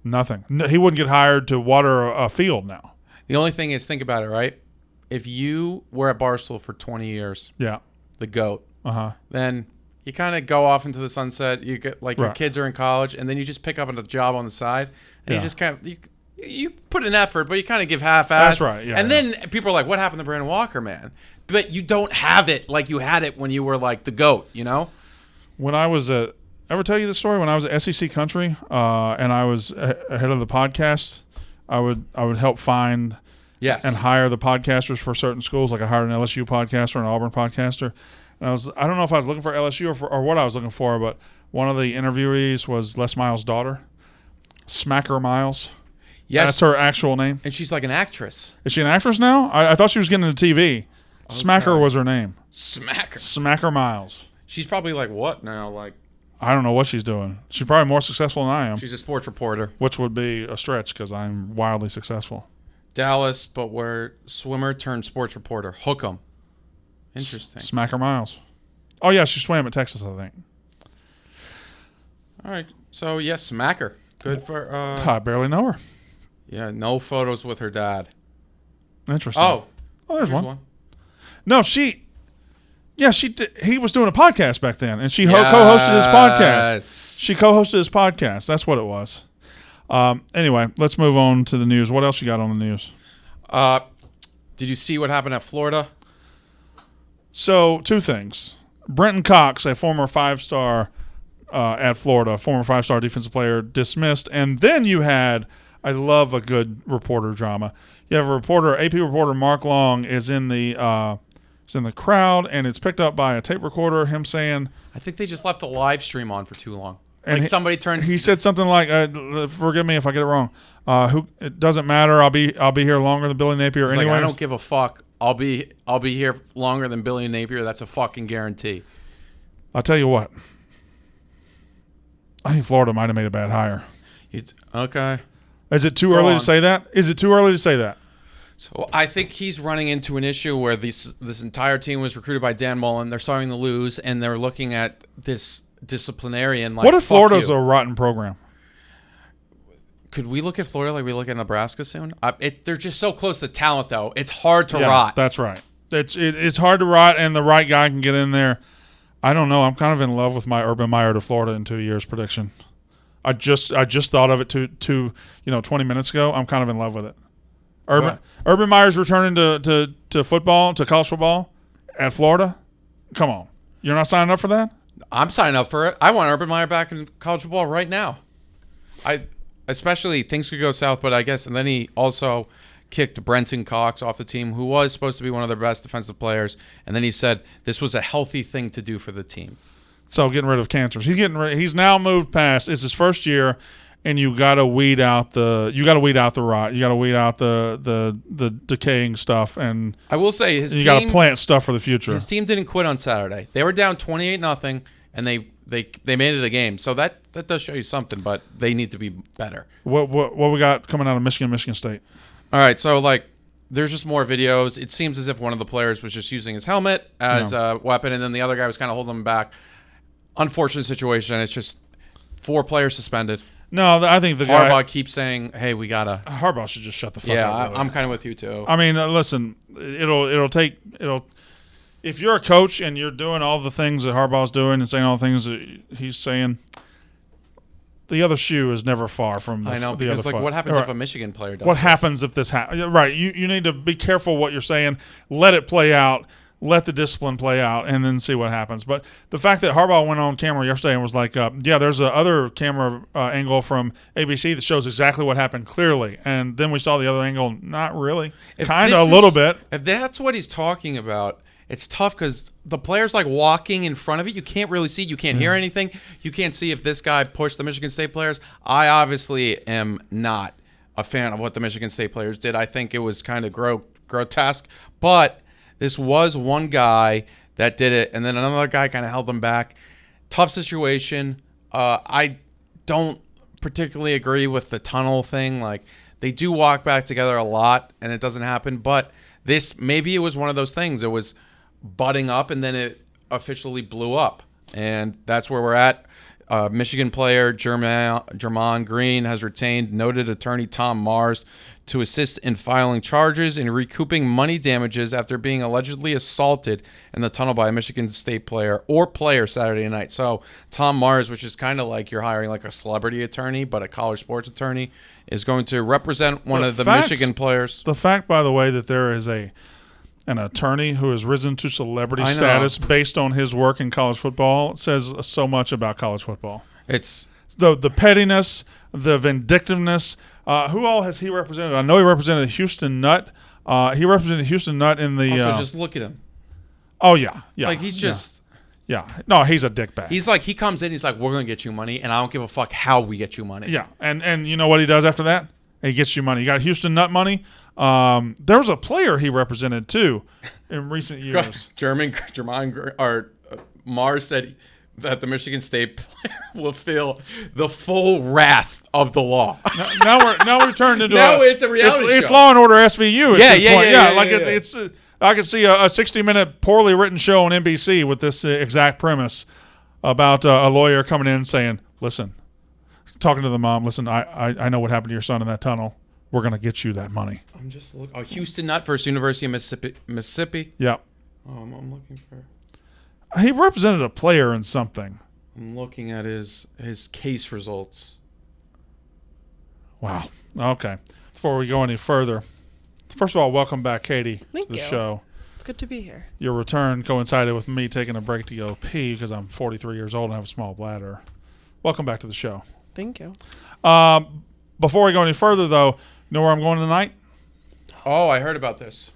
nothing. He wouldn't get hired to water a field now. The only thing is, think about it, right? If you were at Barstool for 20 years, yeah, the GOAT, then you kind of go off into the sunset. You get your kids are in college, and then you just pick up a job on the side, and you just kind of you put an effort, but you kind of give half-ass. That's right, yeah, And yeah. then people are like, what happened to Brandon Walker, man? But you don't have it like you had it when you were like the GOAT, you know? When I was ever tell you the story? When I was at SEC Country and I was ahead of the podcast, I would help find Yes. and hire the podcasters for certain schools. Like I hired an LSU podcaster, an Auburn podcaster. And I don't know if I was looking for LSU or what I was looking for, but one of the interviewees was Les Miles' daughter, Smacker Miles. Yes. That's her actual name. And she's like an actress. Is she an actress now? I thought she was getting into TV. Smacker was her name. Smacker. Smacker Miles. She's probably like what now? Like I don't know what she's doing. She's probably more successful than I am, she's a sports reporter. which would be a stretch because I'm wildly successful. Dallas, but we're swimmer turned sports reporter. Hook 'em. Interesting. Smacker Miles. Oh, yeah, she swam at Texas, I think. All right. So yes, Smacker. Good for I barely know her. yeah, no photos with her dad. Interesting. Oh, there's here's one. No, he was doing a podcast back then, and she co-hosted his podcast. Yes. She co-hosted his podcast. That's what it was. Anyway, let's move on to the news. What else you got on the news? Did you see what happened at Florida? So, two things. Brenton Cox, a former five-star at Florida, former five-star defensive player, dismissed. And then you had, I love a good reporter drama. You have a reporter, AP reporter Mark Long is in the crowd, and it's picked up by a tape recorder, him saying, I think they just left the live stream on for too long. And Like somebody turned. he said something like, forgive me if I get it wrong. It doesn't matter. I'll be here longer than Billy Napier He's anyway. like, I don't give a fuck. I'll be here longer than Billy Napier. That's a fucking guarantee. I'll tell you what. I think Florida might have made a bad hire. Okay. Is it too Go early on. to say that? Is it too early to say that? So I think he's running into an issue where this entire team was recruited by Dan Mullen. They're starting to lose, and they're looking at this disciplinarian. Like, What if fuck Florida's you. a rotten program? Could we look at Florida like we look at Nebraska soon? They're just so close to talent, though. It's hard to Yeah, rot. That's right. It's hard to rot, and the right guy can get in there. I don't know. I'm kind of in love with my Urban Meyer to Florida in 2 years prediction. I just thought of it 20 minutes ago. I'm kind of in love with it. Urban Meyer's returning to football, to college football at Florida. Come on. You're not signing up for that? I'm signing up for it. I want Urban Meyer back in college football right now. Especially things could go south, but I guess, and then he also kicked Brenton Cox off the team, who was supposed to be one of their best defensive players, and then he said this was a healthy thing to do for the team. So getting rid of cancers. He's now moved past. It's his first year, and you got to weed out the rot. You got to weed out the decaying stuff, and I will say his you team, got to plant stuff for the future. his team didn't quit on Saturday. They were down 28-0, and they made it a game. So that does show you something, but they need to be better. What we got coming out of Michigan State? All right, so there's just more videos. It seems as if one of the players was just using his helmet as a weapon, and then the other guy was kind of holding him back. Unfortunate situation. It's just 4 players suspended. No, I think the Harbaugh keeps saying, "Hey, we gotta." Harbaugh should just shut the fuck Yeah, up. really. I'm kind of with you too. I mean, listen, it'll take. If you're a coach and you're doing all the things that Harbaugh's doing and saying all the things that he's saying, the other shoe is never far from the I know, the because other foot. what happens Right. if a Michigan player does What this? happens if this happens? Right. You need to be careful what you're saying. Let it play out. Let the discipline play out, and then see what happens. But the fact that Harbaugh went on camera yesterday and was like, there's a other camera angle from ABC that shows exactly what happened clearly. And then we saw the other angle, not really. Kind of a little bit. If that's what he's talking about, it's tough because the player's like walking in front of it. You can't really see. You can't hear anything. You can't see if this guy pushed the Michigan State players. I obviously am not a fan of what the Michigan State players did. I think it was kind of grotesque. But this was one guy that did it, and then another guy kind of held him back. Tough situation. I don't particularly agree with the tunnel thing. Like, they do walk back together a lot, and it doesn't happen. But maybe it was one of those things. It was butting up, and then it officially blew up. And that's where we're at. Michigan player Jermon Green has retained noted attorney Tom Mars to assist in filing charges and recouping money damages after being allegedly assaulted in the tunnel by a Michigan State player Saturday night. So Tom Mars, which is kind of like you're hiring like a celebrity attorney, but a college sports attorney, is going to represent one of the Michigan players. The fact, by the way, that there is an attorney who has risen to celebrity status based on his work in college football says so much about college football. It's the pettiness, the vindictiveness. Who all has he represented? I know he represented Houston Nutt. He represented Houston Nutt in the. Also, just look at him. Oh yeah. Like he's just. Yeah. No, he's a dickbag. He's like, he comes in, he's like, we're going to get you money, and I don't give a fuck how we get you money. Yeah. And you know what he does after that? He gets you money. You got Houston Nutt money. There was a player he represented, too, in recent years. Mars said that the Michigan State player will feel the full wrath of the law. Now we're turned into it's a reality It's show. Law and Order SVU at this point. Yeah. It's I could see a 60-minute poorly written show on NBC with this exact premise about a lawyer coming in saying, listen, talking to the mom, listen, I know what happened to your son in that tunnel. We're going to get you that money. I'm just looking. Oh, Houston Nutt versus University of Mississippi. Yeah. I'm looking for. He represented a player in something. I'm looking at his case results. Wow. Okay. Before we go any further, first of all, welcome back, Katie, to the show. It's good to be here. Your return coincided with me taking a break to go pee because I'm 43 years old and have a small bladder. Welcome back to the show. Thank you. Before we go any further, though, you know where I'm going tonight? Oh, I heard about this.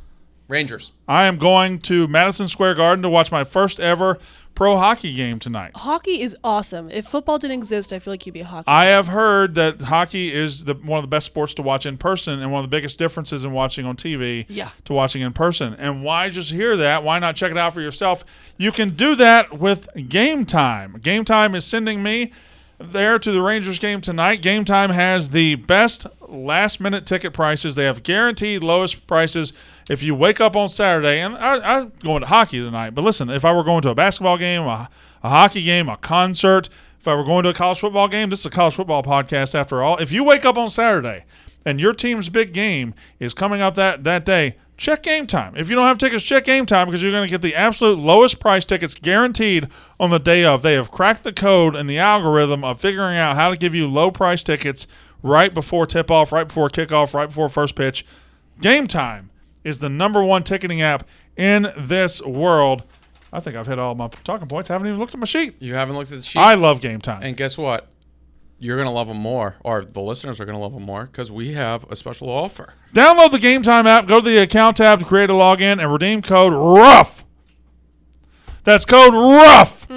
Rangers. I am going to Madison Square Garden to watch my first ever pro hockey game tonight. Hockey is awesome. If football didn't exist, I feel like you'd be a hockey I fan. have heard that hockey is one of the best sports to watch in person and one of the biggest differences in watching on TV to watching in person. And why just hear that? Why not check it out for yourself? You can do that with Game Time. Game Time is sending me there to the Rangers game tonight. Game Time has the best last-minute ticket prices. They have guaranteed lowest prices. If you wake up on Saturday, and I'm going to hockey tonight, but listen, if I were going to a basketball game, a hockey game, a concert, if I were going to a college football game, this is a college football podcast after all. If you wake up on Saturday and your team's big game is coming up that day, check Game Time. If you don't have tickets, check Game Time because you're going to get the absolute lowest price tickets guaranteed on the day of. They have cracked the code and the algorithm of figuring out how to give you low price tickets right before tip-off, right before kickoff, right before first pitch. Game Time is the #1 ticketing app in this world. I think I've hit all my talking points. I haven't even looked at my sheet. You haven't looked at the sheet? I love Game Time. And guess what? You're going to love them more, or the listeners are going to love them more, because we have a special offer. Download the Game Time app, go to the account tab to create a login, and redeem code ROUGH. That's code ROUGH.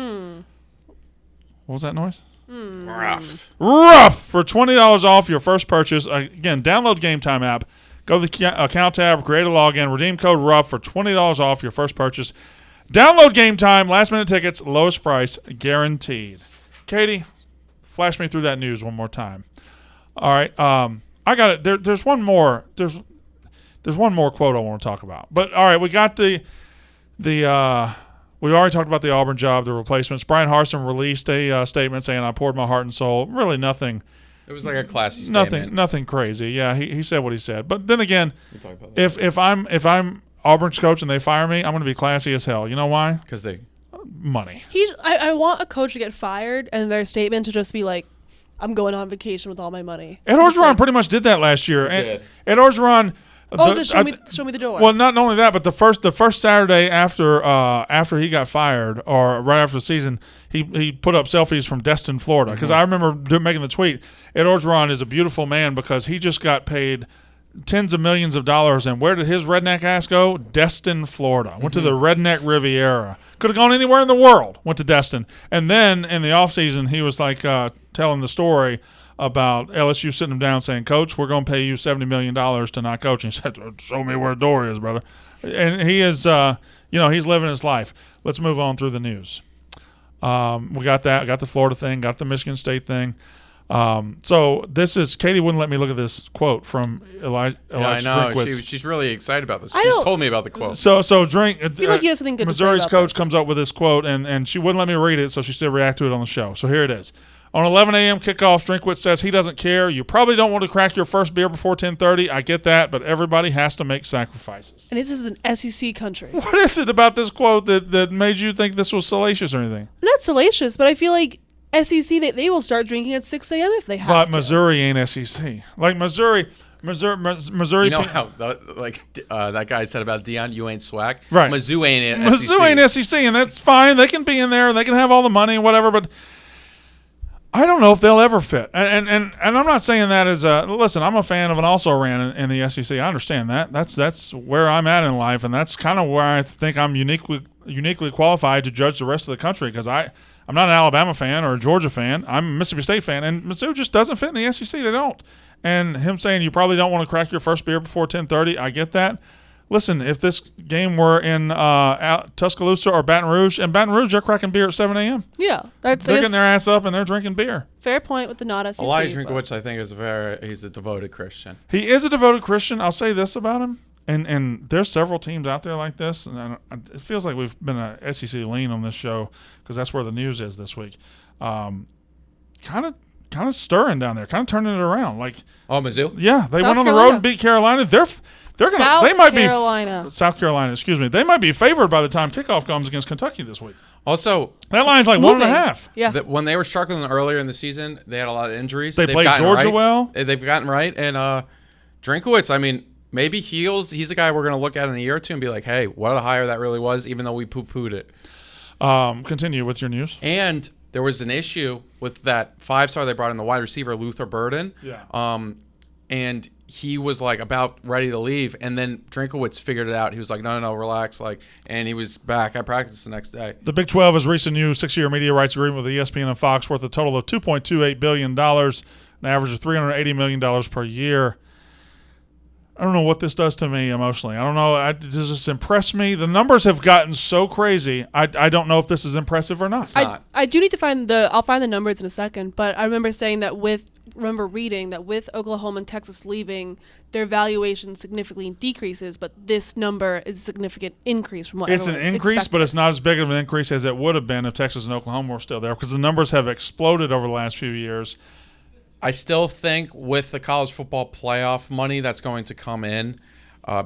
What was that noise? Rough for $20 off your first purchase. Again, download Game Time app, go to the account tab, create a login, redeem code ROUGH for $20 off your first purchase. Download Game Time, last-minute tickets, lowest price, guaranteed. Katie, flash me through that news one more time. All right, I got it. There's one more. There's one more quote I want to talk about. But all right, we got the we already talked about the Auburn job, the replacements. Bryan Harsin released a statement saying, "I poured my heart and soul." Really, nothing. It was like a classy statement. Nothing crazy. Yeah, he said what he said. But then again, if I'm Auburn's coach and they fire me, I'm going to be classy as hell. You know why? Because they money. I want a coach to get fired and their statement to just be like, "I'm going on vacation with all my money." Ed Orgeron pretty much did that last year. Ed Orgeron. Show me the door. Well, not only that, but the first Saturday after he got fired, or right after the season, he put up selfies from Destin, Florida. Because I remember making the tweet. Ed Orgeron is a beautiful man because he just got paid tens of millions of dollars. And where did his redneck ass go? Destin, Florida. Went to the redneck Riviera. Could have gone anywhere in the world. Went to Destin. And then in the offseason, he was like telling the story about LSU sitting him down saying, "Coach, we're going to pay you $70 million to not coach." And he said, "Show me where the door is, brother." And he is, he's living his life. Let's move on through the news. We got that. Got the Florida thing. Got the Michigan State thing. So this is Katie wouldn't let me look at this quote from Elijah I know. Drinkwitz. She's really excited about this. I She's don't- tosay about the quote. So drink. I feel like you have something good to say Missouri's about coach this. comes up with this quote, and she wouldn't let me read it, so she said react to it on the show. So here it is. On 11 a.m. kickoffs, Drinkwitz says he doesn't care. You probably don't want to crack your first beer before 10:30. I get that, but everybody has to make sacrifices. And this is an SEC country. What is it about this quote that made you think this was salacious or anything? Not salacious, but I feel like SEC, they will start drinking at 6 a.m. if they have But to. Missouri ain't SEC. Like Missouri. You know how that guy said about Deion, you ain't swag. Right. Mizzou ain't SEC. Mizzou ain't SEC, and that's fine. They can be in there. They can have all the money and whatever, but I don't know if they'll ever fit. And I'm not saying that as a – listen, I'm a fan of an also-ran in the SEC. I understand that. That's where I'm at in life, and that's kind of where I think I'm uniquely qualified to judge the rest of the country because I'm not an Alabama fan or a Georgia fan. I'm a Mississippi State fan, and Mizzou just doesn't fit in the SEC. They don't. And him saying you probably don't want to crack your first beer before 10:30, I get that. Listen, if this game were in Tuscaloosa or Baton Rouge, they're cracking beer at 7 a.m. Yeah. That's They're getting their ass up and they're drinking beer. fair point with the not SEC. Elijah but- Drinkwitz, I think, he's a devoted Christian. He is a devoted Christian. I'll say this about him. And there's several teams out there like this. And it feels like we've been a SEC lean on this show because that's where the news is this week. Kind of stirring down there, kind of turning it around. Like, Oh, Mizzou? yeah, they South went on the Carolina. road and beat Carolina. They're gonna. South they might Carolina. be South Carolina. Excuse me. They might be favored by the time kickoff comes against Kentucky this week. Also, That line's like Moving. 1.5. Yeah. when they were struggling earlier in the season, they had a lot of injuries. They They've played gotten Georgia right. well. They've gotten right. And Drinkwitz, I mean, maybe he's a guy we're going to look at in a year or two and be like, hey, what a hire that really was, even though we poo-pooed it. Continue with your news. And there was an issue with that 5-star they brought in, the wide receiver, Luther Burden. Yeah. And he was like about ready to leave, and then Drinkwitz figured it out. He was like, no, relax, and he was back at practice the next day. The Big 12 has reached a new 6-year media rights agreement with ESPN and Fox worth a total of $2.28 billion, an average of $380 million per year. I don't know what this does to me emotionally. I don't know. Does this impress me? The numbers have gotten so crazy. I don't know if this is impressive or not. I do need to I'll find the numbers in a second, but I remember saying that reading that with Oklahoma and Texas leaving, their valuation significantly decreases, but this number is a significant increase from what It's an everyone increase, expected. but it's not as big of an increase as it would have been if Texas and Oklahoma were still there because the numbers have exploded over the last few years. I still think with the college football playoff money that's going to come in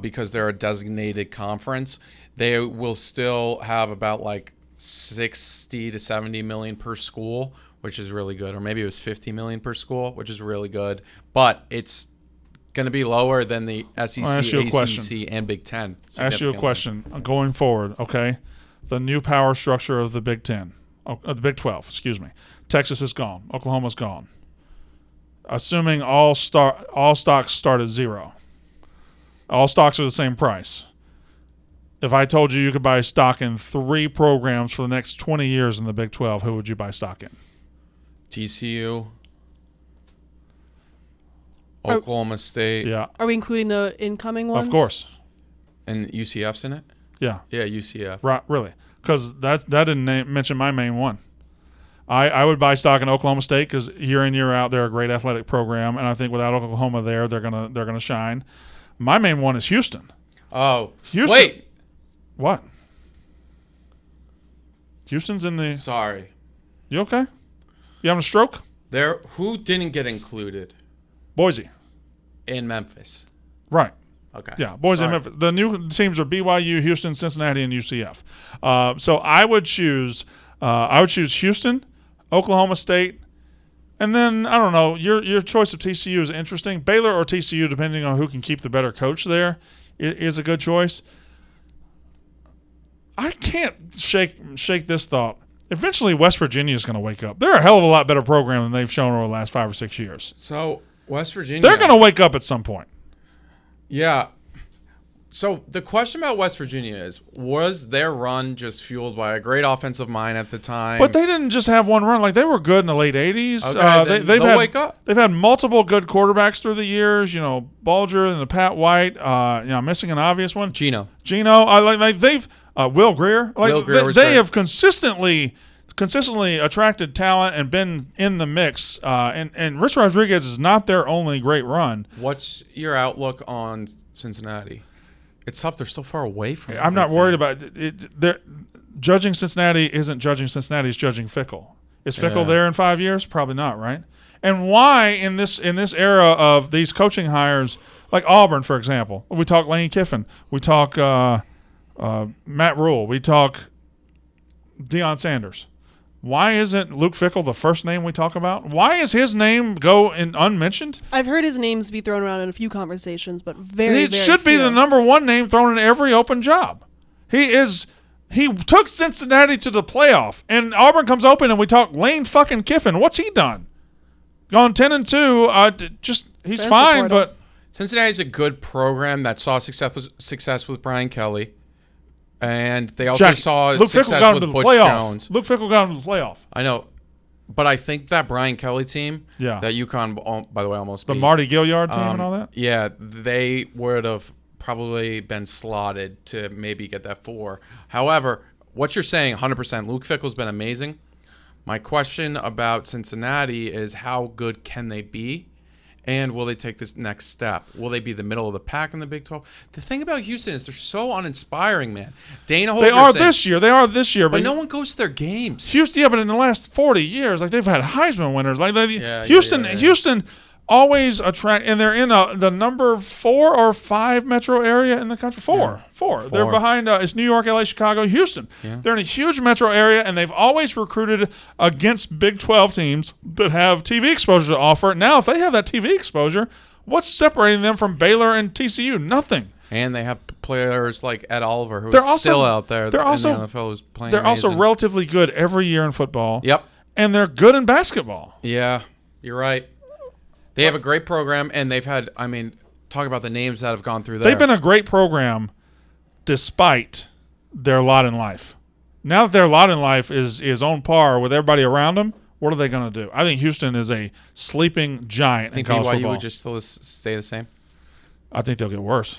because they're a designated conference, they will still have about like 60 to 70 million per school, which is really good. Or maybe it was 50 million per school, which is really good. But it's going to be lower than the SEC, I'll ask you a ACC, question. and Big Ten. Ask you a question going forward, okay? The new power structure of the Big 10, the Big 12, excuse me. Texas is gone. Oklahoma's gone. Assuming all stocks start at zero. All stocks are the same price. If I told you could buy stock in 3 programs for the next 20 years in the Big 12, who would you buy stock in? TCU, Oklahoma State, Yeah, Are we including the incoming ones? of course. and UCF's in it? Yeah, Yeah, UCF. right, really. Because that didn't mention my main one. I would buy stock in Oklahoma State because year in year out they're a great athletic program, and I think without Oklahoma there they're gonna shine. My main one is Houston. Oh, Houston. wait. What? Houston's in the. Sorry. You okay? You having a stroke? Who didn't get included Boise. in Memphis? Right. Okay. Yeah, Boise and Sorry. Memphis. The new teams are BYU, Houston, Cincinnati, and UCF. So I would choose Houston, Oklahoma State, and then I don't know. Your choice of TCU is interesting. Baylor or TCU, depending on who can keep the better coach there, is a good choice. I can't shake this thought. Eventually, West Virginia is going to wake up. They're a hell of a lot better program than they've shown over the last 5 or 6 years. So West Virginia. They're going to wake up at some point. Yeah. So the question about West Virginia is, was their run just fueled by a great offensive mind at the time? But they didn't just have one run. Like, they were good in the late 80s. Okay, then they've they'll had, wake up. They've had multiple good quarterbacks through the years. You know, Bulger and the Pat White. Missing an obvious one. Gino. Will Greer. Will Greer was they great. have consistently consistently attracted talent and been in the mix. And Rich Rodriguez is not their only great run. What's your outlook on Cincinnati? It's tough. They're so far away from I'm not everything. worried about it. Judging Cincinnati isn't judging Cincinnati. It's judging Fickle. Is Fickle there in 5 years? Probably not, right? And why in this era of these coaching hires, like Auburn, for example, we talk Lane Kiffin, we talk Matt Rule, we talk Deion Sanders. Why isn't Luke Fickle the first name we talk about? Why is his name go in unmentioned? I've heard his names be thrown around in a few conversations, but very It should be few. the number one name thrown in every open job. He took Cincinnati to the playoff, and Auburn comes open, and we talk Lane fucking Kiffin. What's he done? Gone 10-2. He's Transfer fine, portal. but Cincinnati's a good program that saw success with Brian Kelly, and they also Jack, saw Luke Fickle success got him with to the Butch playoff. Jones. Luke Fickle got him to the playoff. I know, but I think that Brian Kelly team, Yeah. that UConn, by the way, almost The beat, Marty Gilliard team and all that. Yeah, they would have probably been slotted to maybe get that 4. However, what you're saying, 100%, Luke Fickle's been amazing. My question about Cincinnati is how good can they be? And will they take this next step? Will they be the middle of the pack in the Big 12? The thing about Houston is they're so uninspiring, man. Dana Holgorsen. They are this year. But no one goes to their games. Houston, yeah, but in the last 40 years, like they've had Heisman winners. Like Houston, yeah. Houston always attract, and they're in the number 4 or 5 metro area in the country. Four. They're behind. It's New York, LA, Chicago, Houston. Yeah. They're in a huge metro area, and they've always recruited against Big 12 teams that have TV exposure to offer. Now, if they have that TV exposure, what's separating them from Baylor and TCU? Nothing. And they have players like Ed Oliver, who's They're also- still out there they're in also- the NFL, who's playing They're also amazing. relatively good every year in football. Yep. And they're good in basketball. Yeah, you're right. They have a great program, and they've had, talk about the names that have gone through there. They've been a great program despite their lot in life. Now that their lot in life is on par with everybody around them, what are they going to do? I think Houston is a sleeping giant I think in college BYU football. would just still stay the same. I think they'll get worse.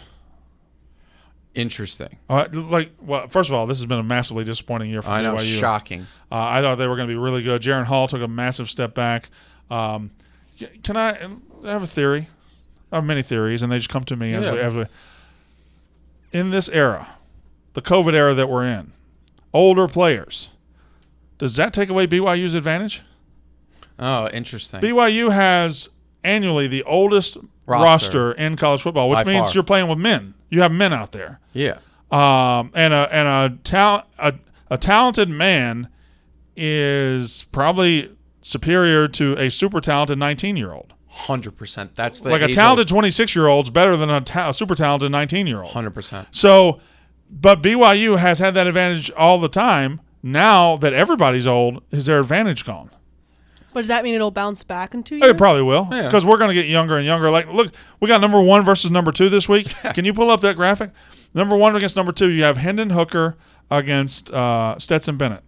Interesting. First of all, this has been a massively disappointing year for I know, BYU. shocking. I thought they were going to be really good. Jaron Hall took a massive step back. Can I have a theory? I have many theories, and they just come to me as we. In this era, the COVID era that we're in, older players, does that take away BYU's advantage? Oh, interesting. BYU has annually the oldest roster in college football, which By means far. you're playing with men. You have men out there. Yeah. And a talented man is probably superior to a super talented 19-year-old. 100%. That's the Like a age talented 26-year-old's better than a super talented 19-year-old. 100%. So, but BYU has had that advantage all the time. Now that everybody's old, is their advantage gone? But does that mean it'll bounce back in 2 years? It probably will, Yeah. because we're going to get younger and younger. Like, look, we got number 1 versus number 2 this week. Can you pull up that graphic? Number 1 against number 2. You have Hendon Hooker against Stetson Bennett.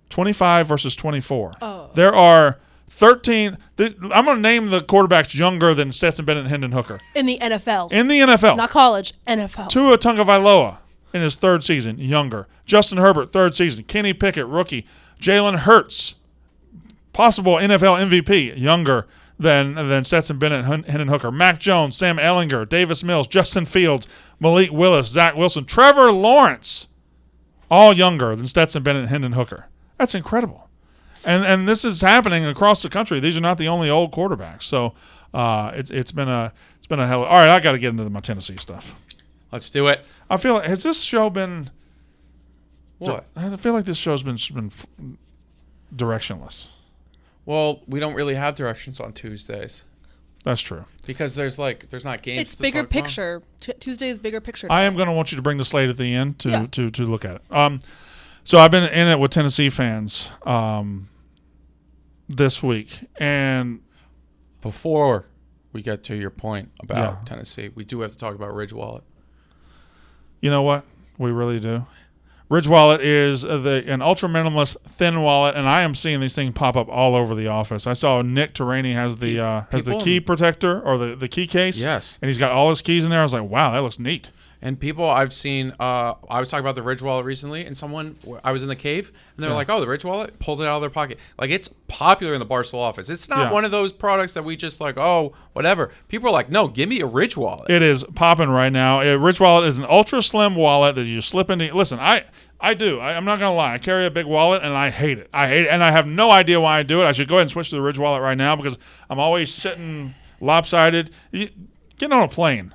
25 versus 24. Oh. There are 13. I'm going to name the quarterbacks younger than Stetson Bennett and Hendon Hooker. In the NFL. In the NFL. Not college, NFL. Tua Tagovailoa in his 3rd season, younger. Justin Herbert, 3rd season. Kenny Pickett, rookie. Jalen Hurts, possible NFL MVP, younger than Stetson Bennett and Hendon Hooker. Mac Jones, Sam Ehlinger, Davis Mills, Justin Fields, Malik Willis, Zach Wilson, Trevor Lawrence, all younger than Stetson Bennett and Hendon Hooker. That's incredible. And this is happening across the country. These are not the only old quarterbacks. So it's been a hell. All right, I got to get into my Tennessee stuff. Let's do it. I feel like, has this show been? What? I feel like this show's been directionless. Well, we don't really have directions on Tuesdays That's true. because there's not games. It's to bigger talk about. picture. Tuesday is bigger picture. I am going to want you to bring the slate at the end to Yeah. look at it. So I've been in it with Tennessee fans this week, and Before we get to your point about Yeah. Tennessee, we do have to talk about Ridge Wallet. you know what? We really do. Ridge Wallet is an ultra minimalist thin wallet, and I am seeing these things pop up all over the office. I saw Nick Terraney has the People- key protector or the key case. Yes. And he's got all his keys in there. I was like, wow, that looks neat. And people I've seen, I was talking about the Ridge wallet recently, and I was in the cave, and they're like, oh, the Ridge wallet, pulled it out of their pocket. Like, it's popular in the Barstool office. It's not one of those products that we just like, oh, whatever. People are like, no, give me a Ridge wallet. It is popping right now. A Ridge wallet is an ultra slim wallet that you slip into. Listen, I do. I'm not going to lie. I carry a big wallet, and I hate it. And I have no idea why I do it. I should go ahead and switch to the Ridge wallet right now because I'm always sitting lopsided. Getting on a plane.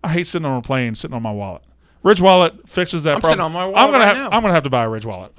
I hate sitting on a plane, sitting on my wallet. Ridge wallet fixes that problem. Sitting on my wallet now. I'm gonna have to buy a Ridge wallet.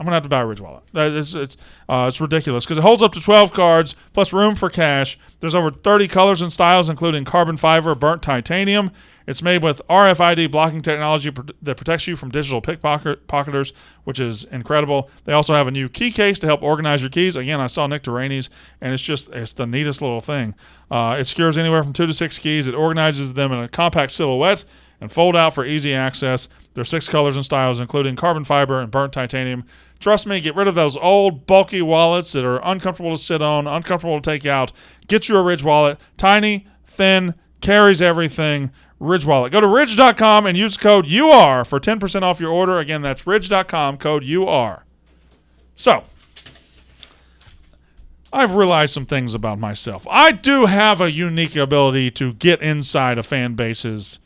It's ridiculous because it holds up to 12 cards plus room for cash. There's over 30 colors and styles, including carbon fiber, burnt titanium. It's made with RFID blocking technology that protects you from digital pickpocketers, which is incredible. They also have a new key case to help organize your keys. Again, I saw Nick Deraney's, and it's the neatest little thing. It secures anywhere from 2 to 6 keys. It organizes them in a compact silhouette and fold out for easy access. There's 6 colors and styles, including carbon fiber and burnt titanium. Trust me, get rid of those old, bulky wallets that are uncomfortable to sit on, uncomfortable to take out. Get you a Ridge wallet. Tiny, thin, carries everything. Ridge wallet. Go to ridge.com and use code UR for 10% off your order. Again, that's ridge.com, code UR. So, I've realized some things about myself. I do have a unique ability to get inside a fan base's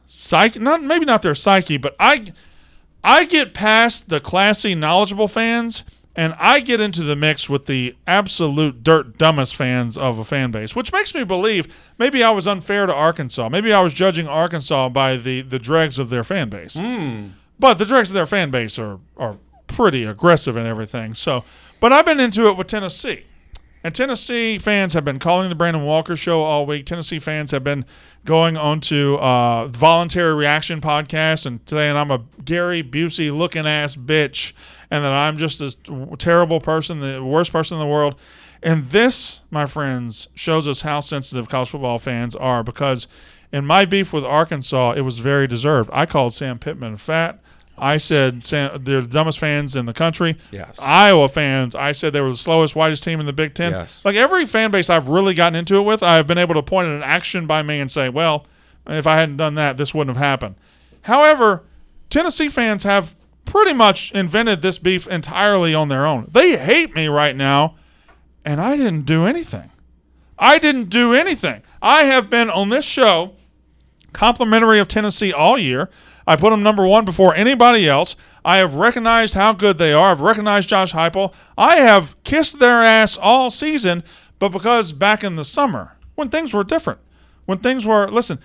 psyche. Maybe not their psyche, but I get past the classy, knowledgeable fans, and I get into the mix with the absolute dirt dumbest fans of a fan base, which makes me believe maybe I was unfair to Arkansas. Maybe I was judging Arkansas by the dregs of their fan base. But the dregs of their fan base are pretty aggressive and everything. But I've been into it with Tennessee. And Tennessee fans have been calling the Brandon Walker Show all week. Tennessee fans have been going on to Voluntary Reaction podcast and saying I'm a Gary Busey looking ass bitch and that I'm just a terrible person, the worst person in the world. And this, my friends, shows us how sensitive college football fans are because in my beef with Arkansas, it was very deserved. I called Sam Pittman fat. I said they're the dumbest fans in the country. Yes. Iowa fans, I said they were the slowest, whitest team in the Big Ten. Yes. Like every fan base I've really gotten into it with, I've been able to point at an action by me and say, well, if I hadn't done that, this wouldn't have happened. However, Tennessee fans have pretty much invented this beef entirely on their own. They hate me right now, and I didn't do anything. I have been on this show complimentary of Tennessee all year. I put them number one before anybody else. I have recognized how good they are. I've recognized Josh Heupel. I have kissed their ass all season, but because back in the summer, when things were different, listen,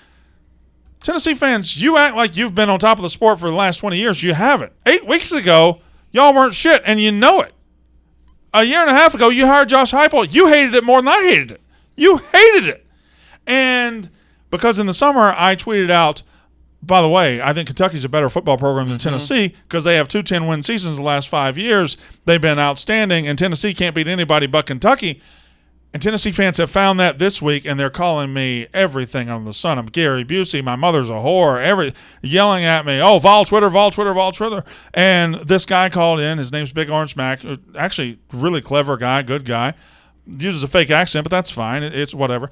Tennessee fans, you act like you've been on top of the sport for the last 20 years. You haven't. 8 weeks ago, y'all weren't shit, and you know it. A year and a half ago, you hired Josh Heupel. You hated it more than I hated it. You hated it. And because in the summer, I tweeted out, by the way, I think Kentucky's a better football program than Tennessee because they have 2 10-win seasons the last 5 years. They've been outstanding, and Tennessee can't beat anybody but Kentucky. And Tennessee fans have found that this week, and they're calling me everything under the sun. I'm Gary Busey. My mother's a whore. Yelling at me, oh, Vol Twitter. And this guy called in. His name's Big Orange Mac. Actually, really clever guy, good guy. Uses a fake accent, but that's fine. It's whatever.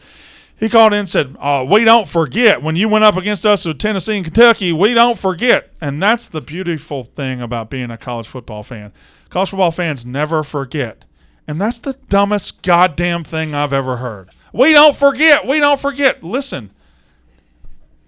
He called in and said, we don't forget. When you went up against us with Tennessee and Kentucky, we don't forget. And that's the beautiful thing about being a college football fan. College football fans never forget. And that's the dumbest goddamn thing I've ever heard. We don't forget. Listen,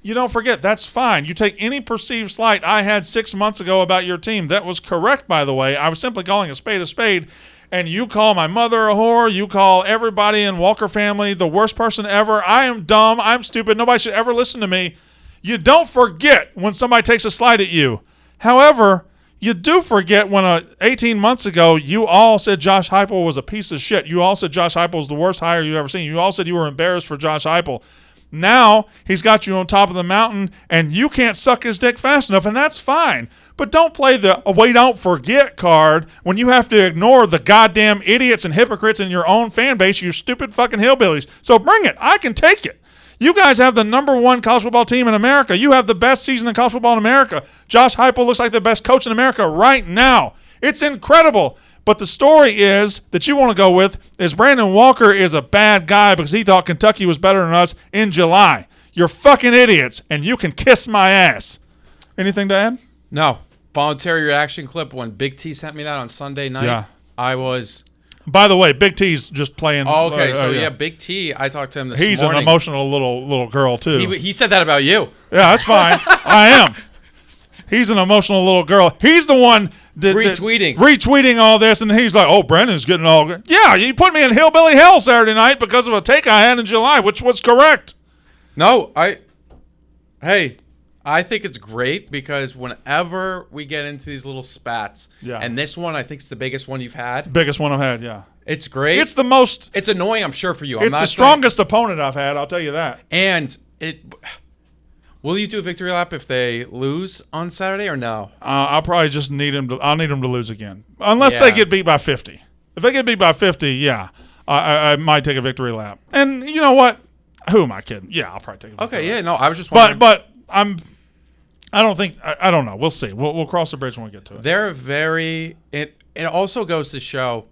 you don't forget. That's fine. You take any perceived slight I had 6 months ago about your team. That was correct, by the way. I was simply calling a spade. And you call my mother a whore. You call everybody in Walker family the worst person ever. I am dumb. I'm stupid. Nobody should ever listen to me. You don't forget when somebody takes a slight at you. However, you do forget when 18 months ago you all said Josh Heupel was a piece of shit. You all said Josh Heupel was the worst hire you've ever seen. You all said you were embarrassed for Josh Heupel. Now he's got you on top of the mountain and you can't suck his dick fast enough, and that's fine. But don't play the we don't forget card when you have to ignore the goddamn idiots and hypocrites in your own fan base, you stupid fucking hillbillies. So bring it. I can take it. You guys have the number one college football team in America. You have the best season in college football in America. Josh Heupel looks like the best coach in America right now. It's incredible. But the story is that you want to go with is Brandon Walker is a bad guy because he thought Kentucky was better than us in July. You're fucking idiots, and you can kiss my ass. Anything to add? No. Voluntary reaction clip when Big T sent me that on Sunday night. Yeah. I was... By the way, Big T's just playing. Oh, okay, so yeah, Big T, I talked to him this He's morning. an emotional little girl, too. He said that about you. Yeah, that's fine. I am. He's an emotional little girl. He's the one retweeting all this, and he's like, "Oh, Brandon's getting all good." Yeah, you put me in hillbilly hell Saturday night because of a take I had in July, which was correct. No, I think it's great because whenever we get into these little spats, and this one I think is the biggest one you've had. Biggest one I've had, yeah. It's great. It's the most. It's annoying, I'm sure, for you. It's the strongest opponent I've had. I'll tell you that. And will you do a victory lap if they lose on Saturday or no? I'll probably just need him to. I'll need him to lose again, unless they get beat by 50. If they get beat by 50, yeah, I might take a victory lap. And you know what? Who am I kidding? Yeah, I'll probably take a victory lap. Okay, yeah, no, I was just wondering. But I don't think. I don't know. We'll see. We'll cross the bridge when we get to it. They're very. It also goes to show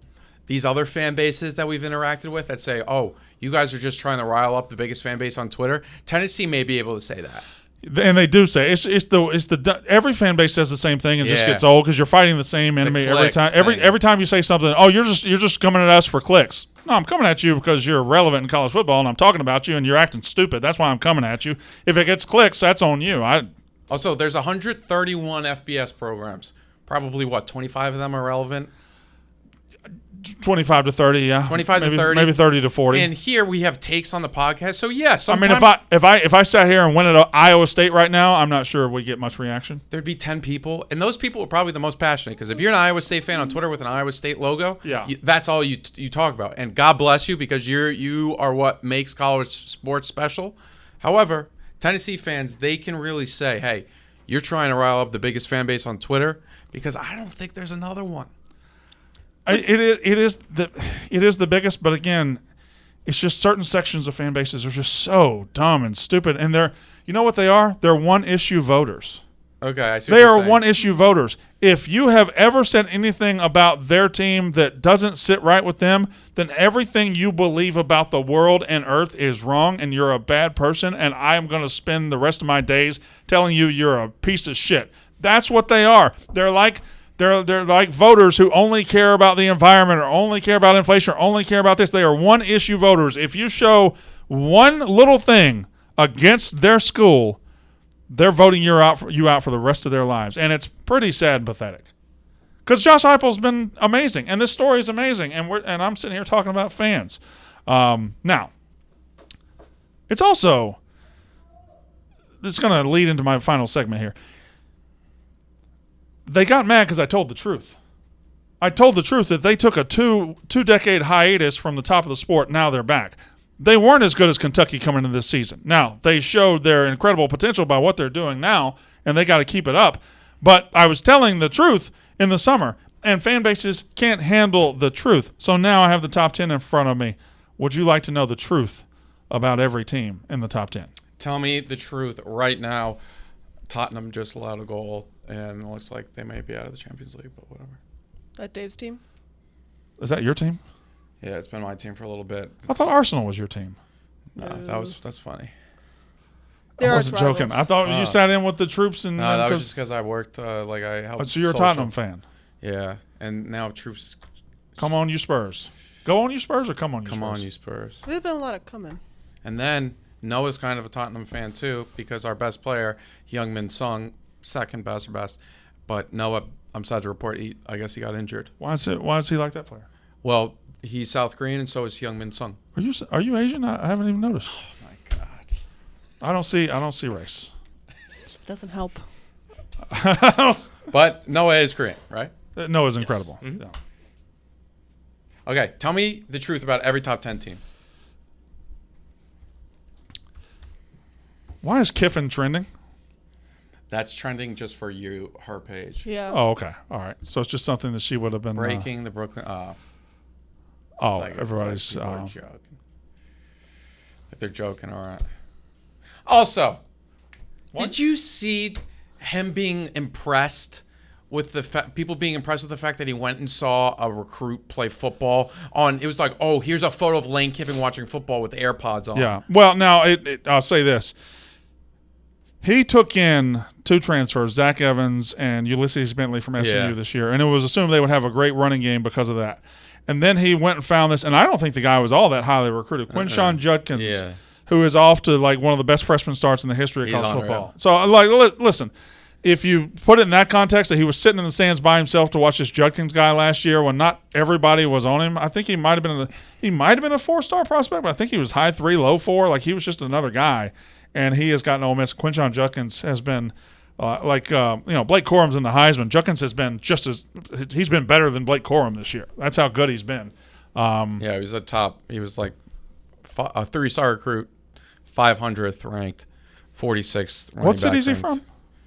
these other fan bases that we've interacted with that say, "Oh, you guys are just trying to rile up the biggest fan base on Twitter." Tennessee may be able to say that. And they do say it's the every fan base says the same thing and just gets old because you're fighting the same enemy every time. Every time you say something, oh, you're just coming at us for clicks. No, I'm coming at you because you're relevant in college football and I'm talking about you and you're acting stupid. That's why I'm coming at you. If it gets clicks, that's on you. Also, there's 131 FBS programs. Probably 25 of them are relevant. 25 to 30, yeah. 25 to 30, maybe 30 to 40. And here we have takes on the podcast. So yeah, sometimes, I mean, if I sat here and went at Iowa State right now, I'm not sure we get much reaction. There'd be 10 people, and those people are probably the most passionate because if you're an Iowa State fan on Twitter with an Iowa State logo, that's all you talk about. And God bless you because you are what makes college sports special. However, Tennessee fans, they can really say, "Hey, you're trying to rile up the biggest fan base on Twitter," because I don't think there's another one. It is the biggest, but again, it's just certain sections of fan bases are just so dumb and stupid, and you know what they are? They're one-issue voters. Okay, I see. They are one-issue voters. If you have ever said anything about their team that doesn't sit right with them, then everything you believe about the world and earth is wrong, and you're a bad person, and I am going to spend the rest of my days telling you you're a piece of shit. That's what they are. They're like voters who only care about the environment or only care about inflation or only care about this. They are one-issue voters. If you show one little thing against their school, they're voting you out for the rest of their lives. And it's pretty sad and pathetic. Because Josh Heupel's been amazing, and this story is amazing, and I'm sitting here talking about fans. Now, it's also – this is going to lead into my final segment here. They got mad because I told the truth. I told the truth that they took a two-decade hiatus from the top of the sport. Now they're back. They weren't as good as Kentucky coming into this season. Now, they showed their incredible potential by what they're doing now, and they got to keep it up. But I was telling the truth in the summer, and fan bases can't handle the truth. So now I have the top 10 in front of me. Would you like to know the truth about every team in the top 10? Tell me the truth right now. Tottenham just allowed a goal, and it looks like they may be out of the Champions League, but whatever. That Dave's team? Is that your team? Yeah, it's been my team for a little bit. I thought Arsenal was your team. No, that's funny. There I wasn't joking. I thought you sat in with the troops and. No, that was just because I worked. I helped. So you're a Tottenham fan. Yeah, and now troops. Come on, you Spurs. Go on, you Spurs, or come on, you Spurs. Come on, you Spurs. There's been a lot of coming. And then Noah's kind of a Tottenham fan too because our best player, Heung-min Sung, second best or best, but Noah, I'm sad to report, I guess he got injured. Why is he like that player? Well, he's South Korean, and so is Heung-min Sung. Are you Asian? I haven't even noticed. Oh my God. I don't see race. Doesn't help. But Noah is Korean, right? Noah's incredible. Mm-hmm. Yeah. Okay, tell me the truth about every top 10 team. Why is Kiffin trending? That's trending just for her page. Yeah. Oh, okay. All right. So it's just something that she would have been breaking the Brooklyn. Everybody's joking. If they're joking, all right. Also, did you see him being impressed with the people being impressed with the fact that he went and saw a recruit play football on. It was like, oh, here's a photo of Lane Kiffin watching football with AirPods on. Yeah. Well, now I'll say this. He took in 2 transfers, Zach Evans and Ulysses Bentley from SMU this year, and it was assumed they would have a great running game because of that. And then he went and found this, and I don't think the guy was all that highly recruited. Quinshawn Judkins, who is off to like one of the best freshman starts in the history of college football. So, listen, if you put it in that context that he was sitting in the stands by himself to watch this Judkins guy last year when not everybody was on him, I think he might have been a 4-star prospect, but I think he was high 3, low 4. Like he was just another guy, and he has gotten Ole Miss. Quinshawn Judkins has been Blake Corum's in the Heisman. Judkins has been he's been better than Blake Corum this year. That's how good he's been. He was a top. He was like a 3-star recruit, 500th ranked, 46th. What city is he from?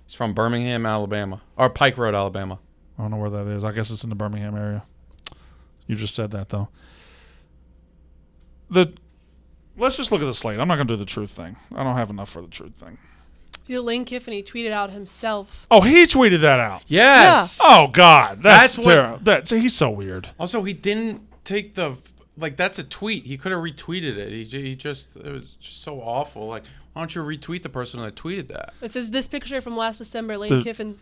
He's from Birmingham, Alabama, or Pike Road, Alabama. I don't know where that is. I guess it's in the Birmingham area. You just said that though. Let's just look at the slate. I'm not going to do the truth thing. I don't have enough for the truth thing. Lane Kiffin, he tweeted out himself. Oh, he tweeted that out. Yes. Yeah. Oh God, that's terrible. He's so weird. Also, he didn't take that's a tweet. He could have retweeted it. It was just so awful. Like, why don't you retweet the person that tweeted that? It says this picture from last December, Lane Kiffin.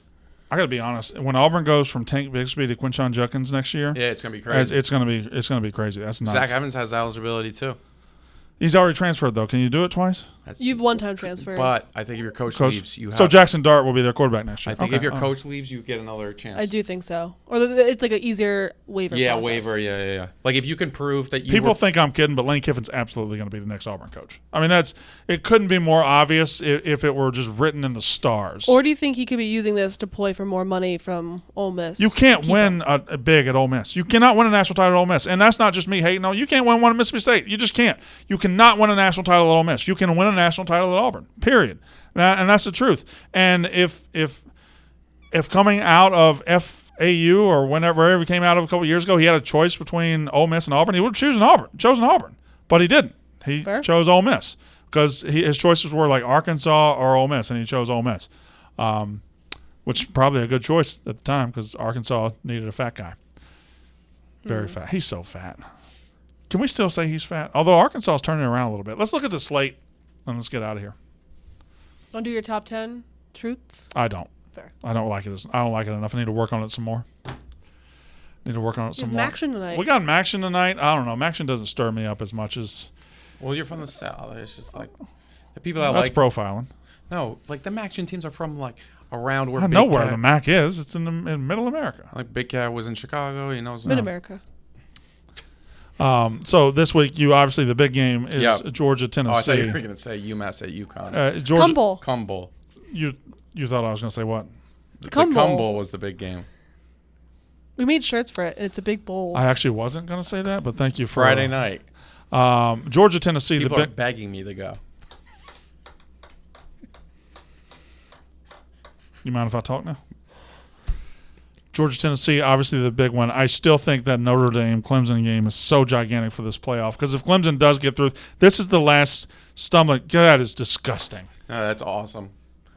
I got to be honest. When Auburn goes from Tank Bigsby to Quinshawn Judkins next year, it's gonna be crazy. It's gonna be crazy. That's nuts. Zach Evans has eligibility too. He's already transferred though. Can you do it twice? You've one-time transferred. But I think if your coach leaves, you have. So Jackson Dart will be their quarterback next year. I think if your coach leaves, you get another chance. I do think so. Or it's like an easier waiver process. Waiver. Yeah. Like if you can prove that you. People think I'm kidding, but Lane Kiffin's absolutely going to be the next Auburn coach. I mean, it couldn't be more obvious if it were just written in the stars. Or do you think he could be using this to play for more money from Ole Miss? You can't win a big at Ole Miss. You cannot win a national title at Ole Miss, and that's not just me hating. No, you can't win one at Mississippi State. You just can't. You cannot win a national title at Ole Miss. You can win a national title at Auburn. Period. And that's the truth. And if coming out of FAU or wherever he came out of a couple of years ago, he had a choice between Ole Miss and Auburn, he would have chosen Auburn. But he didn't. He chose Ole Miss because his choices were like Arkansas or Ole Miss, and he chose Ole Miss, which is probably a good choice at the time because Arkansas needed a fat guy. Very fat. He's so fat. Can we still say he's fat? Although Arkansas is turning around a little bit. Let's look at the slate and let's get out of here. Want to do your top 10 truths? I don't. Fair. I don't like it. I don't like it enough. I need to work on it some more. Maction tonight. We got Maction tonight. I don't know. Maction doesn't stir me up as much as. Well, you're from the South. It's just like the people that that's like. profiling. No, like the Maction teams are from like around where. I know where the Mac is. It's in Middle America. Like Big Cat was in Chicago. He knows. Mid-America. So this week, obviously the big game is Georgia, Tennessee. Oh, I thought you were going to say UMass at UConn. Georgia, Cumble. You thought I was going to say what? The Cumble was the big game. We made shirts for it. It's a big bowl. I actually wasn't going to say that, but thank you for Friday night. Georgia, Tennessee. People are begging me to go. You mind if I talk now? Georgia, Tennessee, obviously the big one. I still think that Notre Dame Clemson game is so gigantic for this playoff because if Clemson does get through, this is the last stumbling. That is disgusting. No, that's awesome.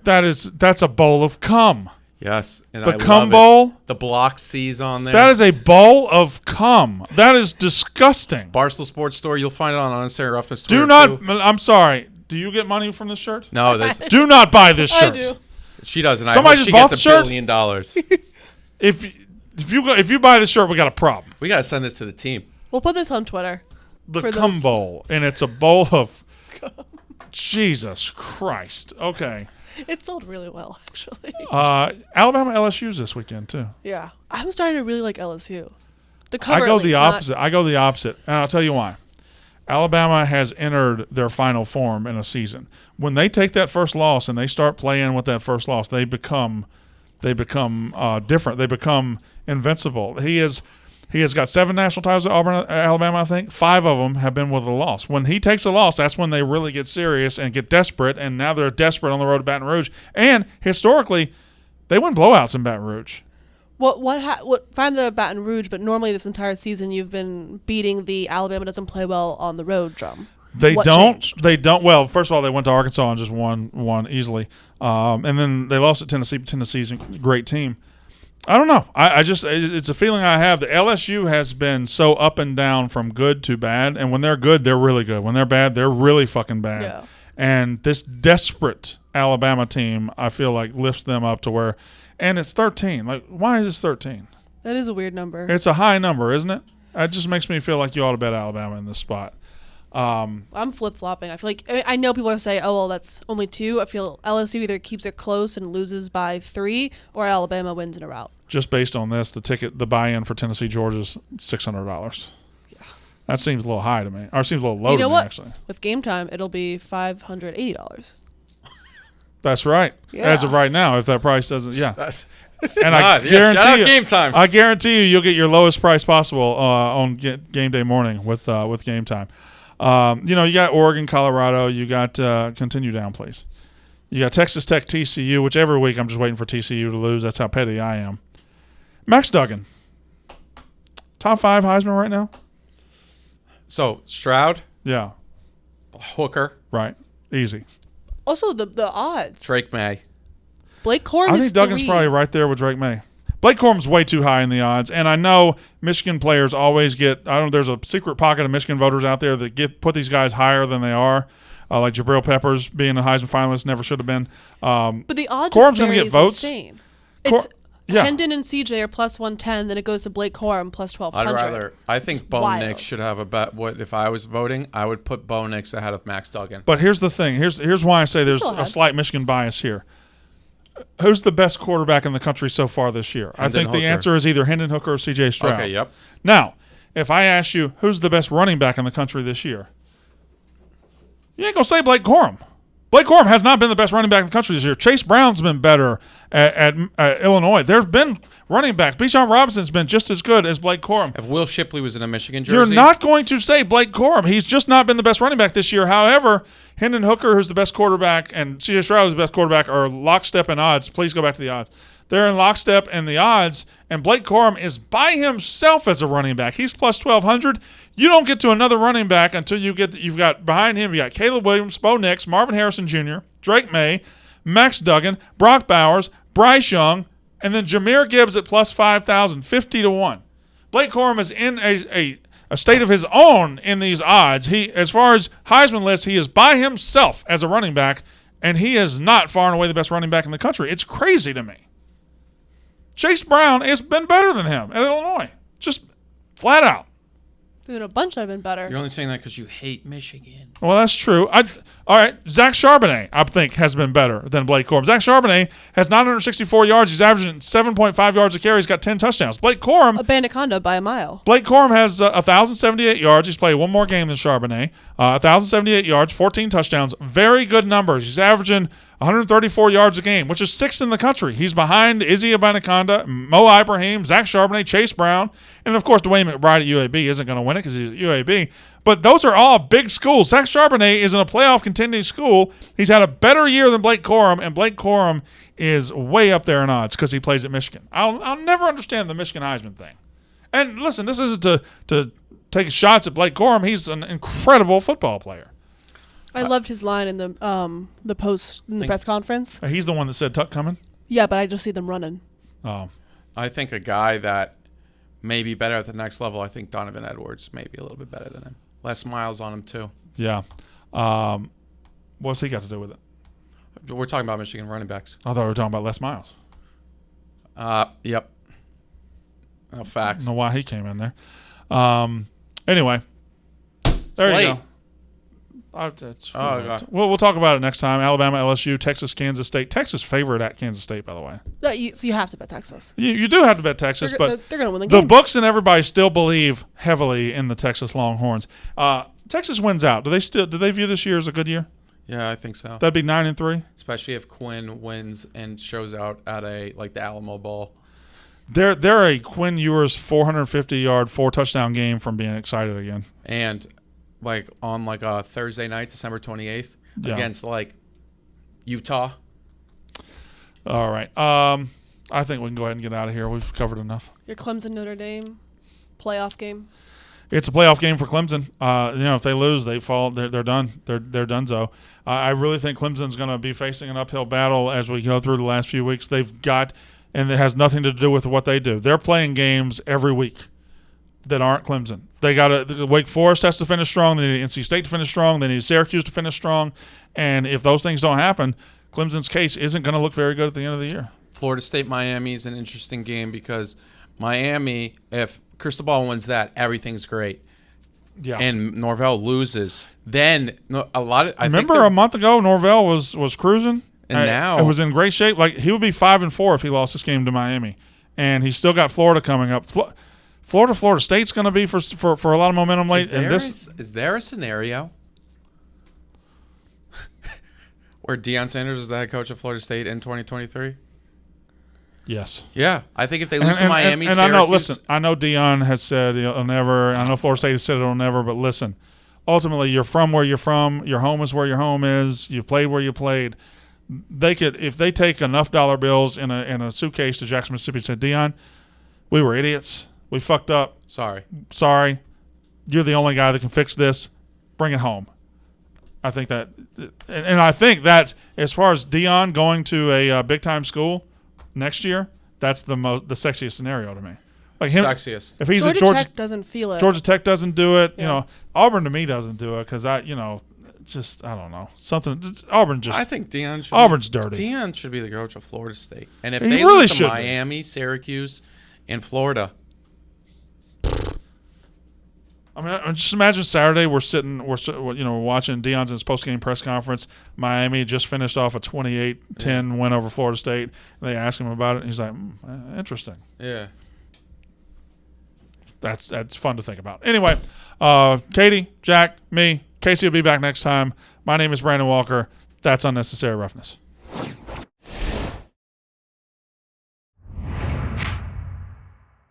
That's a bowl of cum. Yes, and the cum bowl. The block C's on there. That is a bowl of cum. That is disgusting. Barstool Sports Store. You'll find it on Unnecessary Roughness. Do not. Too. I'm sorry. Do you get money from this shirt? No. Do not buy this shirt. I do. She doesn't. Somebody I hope just bought the shirt? $1 billion. If you buy this shirt, we got a problem. We got to send this to the team. We'll put this on Twitter. The cum bowl, and it's a bowl of Jesus Christ. Okay. It sold really well, actually. Alabama LSU's this weekend too. Yeah, I'm starting to really like LSU. The cover. I go the opposite, and I'll tell you why. Alabama has entered their final form in a season. When they take that first loss and they start playing with that first loss, they become different. They become invincible. He has got 7 national titles at Auburn, Alabama, I think. 5 of them have been with a loss. When he takes a loss, that's when they really get serious and get desperate, and now they're desperate on the road to Baton Rouge. And historically, they win blowouts in Baton Rouge. Find the Baton Rouge, but normally this entire season you've been beating the Alabama doesn't play well on the road drum. They don't. Well, first of all, they went to Arkansas and just won easily. And then they lost at Tennessee. Tennessee's a great team. I don't know. I just it's a feeling I have that LSU has been so up and down from good to bad, and when they're good, they're really good. When they're bad, they're really fucking bad. Yeah. And this desperate Alabama team, I feel like, lifts them up to where, and it's 13. Like, why is this 13? That is a weird number. It's a high number, isn't it? It just makes me feel like you ought to bet Alabama in this spot. I'm flip-flopping. I feel like I know people are saying, oh, well, that's only 2. I feel LSU either keeps it close and loses by 3, or Alabama wins in a rout. Just based on this, the buy-in for Tennessee Georgia's $600. Yeah. That seems a little high to me. Or it seems a little low You know to me, what? actually. With game time, it'll be $580. That's right. Yeah. As of right now, if that price doesn't, yeah. And Ah, I yeah, guarantee shout out you, Game Time. I guarantee you'll get your lowest price possible on game day morning with Game Time. You got Oregon, Colorado. You got continue down, please. You got Texas Tech, TCU, which every week I'm just waiting for TCU to lose. That's how petty I am. Max Duggan, top 5 Heisman right now. So Stroud, Yeah, Hooker, right, easy. Also, the odds. Drake May. Blake Corum I is think Duggan's 3. probably right there with Drake May. Blake Corum's way too high in the odds, and I know Michigan players always get. There's a secret pocket of Michigan voters out there that put these guys higher than they are, like Jabril Peppers being a Heisman finalist, never should have been. But the odds Corum's going to get votes. Insane. Cor- It's yeah. Hendon and CJ are plus 110, then it goes to Blake Corum plus 1200. I think Bo wild. Nix should have a bet. What if I was voting? I would put Bo Nix ahead of Max Duggan. But here's the thing. Here's why I say there's Still a ahead. slight Michigan bias here. Who's the best quarterback in the country so far this year? I Hendon think the Hooker. answer is either Hendon Hooker or C.J. Stroud. Okay, yep. Now, if I ask you who's the best running back in the country this year, you ain't going to say Blake Corum. Blake Corum has not been the best running back in the country this year. Chase Brown's been better at Illinois. There have been running backs. Bijan Robinson's been just as good as Blake Corum. If Will Shipley was in a Michigan jersey, You're not going to say Blake Corum. He's just not been the best running back this year. However, Hendon Hooker, who's the best quarterback, and C.J. Stroud, who's the best quarterback, are lockstep in odds. Please go back to the odds. They're in lockstep in the odds, and Blake Corum is by himself as a running back. He's plus 1,200. You don't get to another running back until you've got behind him, you got Caleb Williams, Bo Nix, Marvin Harrison Jr., Drake May, Max Duggan, Brock Bowers, Bryce Young, and then Jahmyr Gibbs at plus 5,000, 50-1. Blake Corum is in a state of his own in these odds. As far as Heisman lists, he is by himself as a running back, and he is not far and away the best running back in the country. It's crazy to me. Chase Brown has been better than him at Illinois, just flat out. Dude, a bunch have been better. You're only saying that because you hate Michigan. Well, that's true. All right, Zach Charbonnet, I think, has been better than Blake Corum. Zach Charbonnet has 964 yards. He's averaging 7.5 yards a carry. He's got 10 touchdowns. Blake Corum Abandoconda by a mile. Blake Corum has 1,078 yards. He's played one more game than Charbonnet. 1,078 yards, 14 touchdowns. Very good numbers. He's averaging 134 yards a game, which is 6th in the country. He's behind Izzy Abandoconda, Mo Ibrahim, Zach Charbonnet, Chase Brown, and of course Dwayne McBride at UAB isn't going to win it because he's at UAB. But those are all big schools. Zach Charbonnet is in a playoff contending school. He's had a better year than Blake Corum, and Blake Corum is way up there in odds because he plays at Michigan. I'll never understand the Michigan Heisman thing. And listen, this isn't to take shots at Blake Corum. He's an incredible football player. I loved his line in the post in the press conference. He's the one that said Tuck coming. Yeah, but I just see them running. Oh, I think a guy that may be better at the next level, I think Donovan Edwards may be a little bit better than him. Less miles on him, too. yeah. What's he got to do with it? We're talking about Michigan running backs. I thought we were talking about Les Miles. Yep. No I facts. don't know why he came in there. Anyway, there Slate. you go. That's God. We'll talk about it next time. Alabama, LSU, Texas, Kansas State. Texas favorite at Kansas State, by the way. So you have to bet Texas. You do have to bet Texas, They're but going to win the the game. books and everybody still believe heavily in the Texas Longhorns. Texas wins out. Do they view this year as a good year? Yeah, I think so. That'd be 9-3. Especially if Quinn wins and shows out at the Alamo Bowl. They're a Quinn Ewers 450-yard, 4-touchdown game from being excited again. And on a Thursday night, December 28th, Yeah. against Utah. All right. I think we can go ahead and get out of here. We've covered enough. Your Clemson Notre Dame playoff game. It's a playoff game for Clemson. If they lose, they fall. They're done. They're donezo. I really think Clemson's going to be facing an uphill battle as we go through the last few weeks. They've got and it has nothing to do with what they do. They're playing games every week that aren't Clemson. They got Wake Forest has to finish strong. They need NC State to finish strong. They need Syracuse to finish strong. And if those things don't happen, Clemson's case isn't going to look very good at the end of the year. Florida State Miami is an interesting game because Miami, if Cristobal wins that, everything's great. Yeah. And Norvell loses, then a month ago Norvell was cruising, and now it was in great shape. Like he would be 5-4 if he lost this game to Miami, and he's still got Florida coming up. Florida State's going to be for a lot of momentum late. Is there a scenario where Deion Sanders is the head coach of Florida State in 2023? Yes. Yeah, I think if they lose to Miami, and I know Deion has said he'll never. I know Florida State has said it'll never. But listen, ultimately, you're from where you're from. Your home is where your home is. You played where you played. They could, if they take enough dollar bills in a suitcase to Jackson, Mississippi, and said, Deion, we were idiots. We fucked up. Sorry. You're the only guy that can fix this. Bring it home. I think that, and I think that as far as Deion going to a big time school next year, that's the sexiest scenario to me. Like him, sexiest. If he's Georgia at Georgia Tech doesn't feel it. Georgia Tech doesn't do it. Yeah. Auburn to me doesn't do it because I don't know something. Auburn just. I think Deion. Auburn's dirty. Deion should be the coach of Florida State, and if He they really lose to should be. Miami, Syracuse, and Florida. I mean, just imagine Saturday we're watching Deion's in his post-game press conference. Miami just finished off a 28-10 win over Florida State. And they ask him about it, and he's like, interesting. Yeah. That's fun to think about. Anyway, Katie, Jack, me, Casey will be back next time. My name is Brandon Walker. That's Unnecessary Roughness.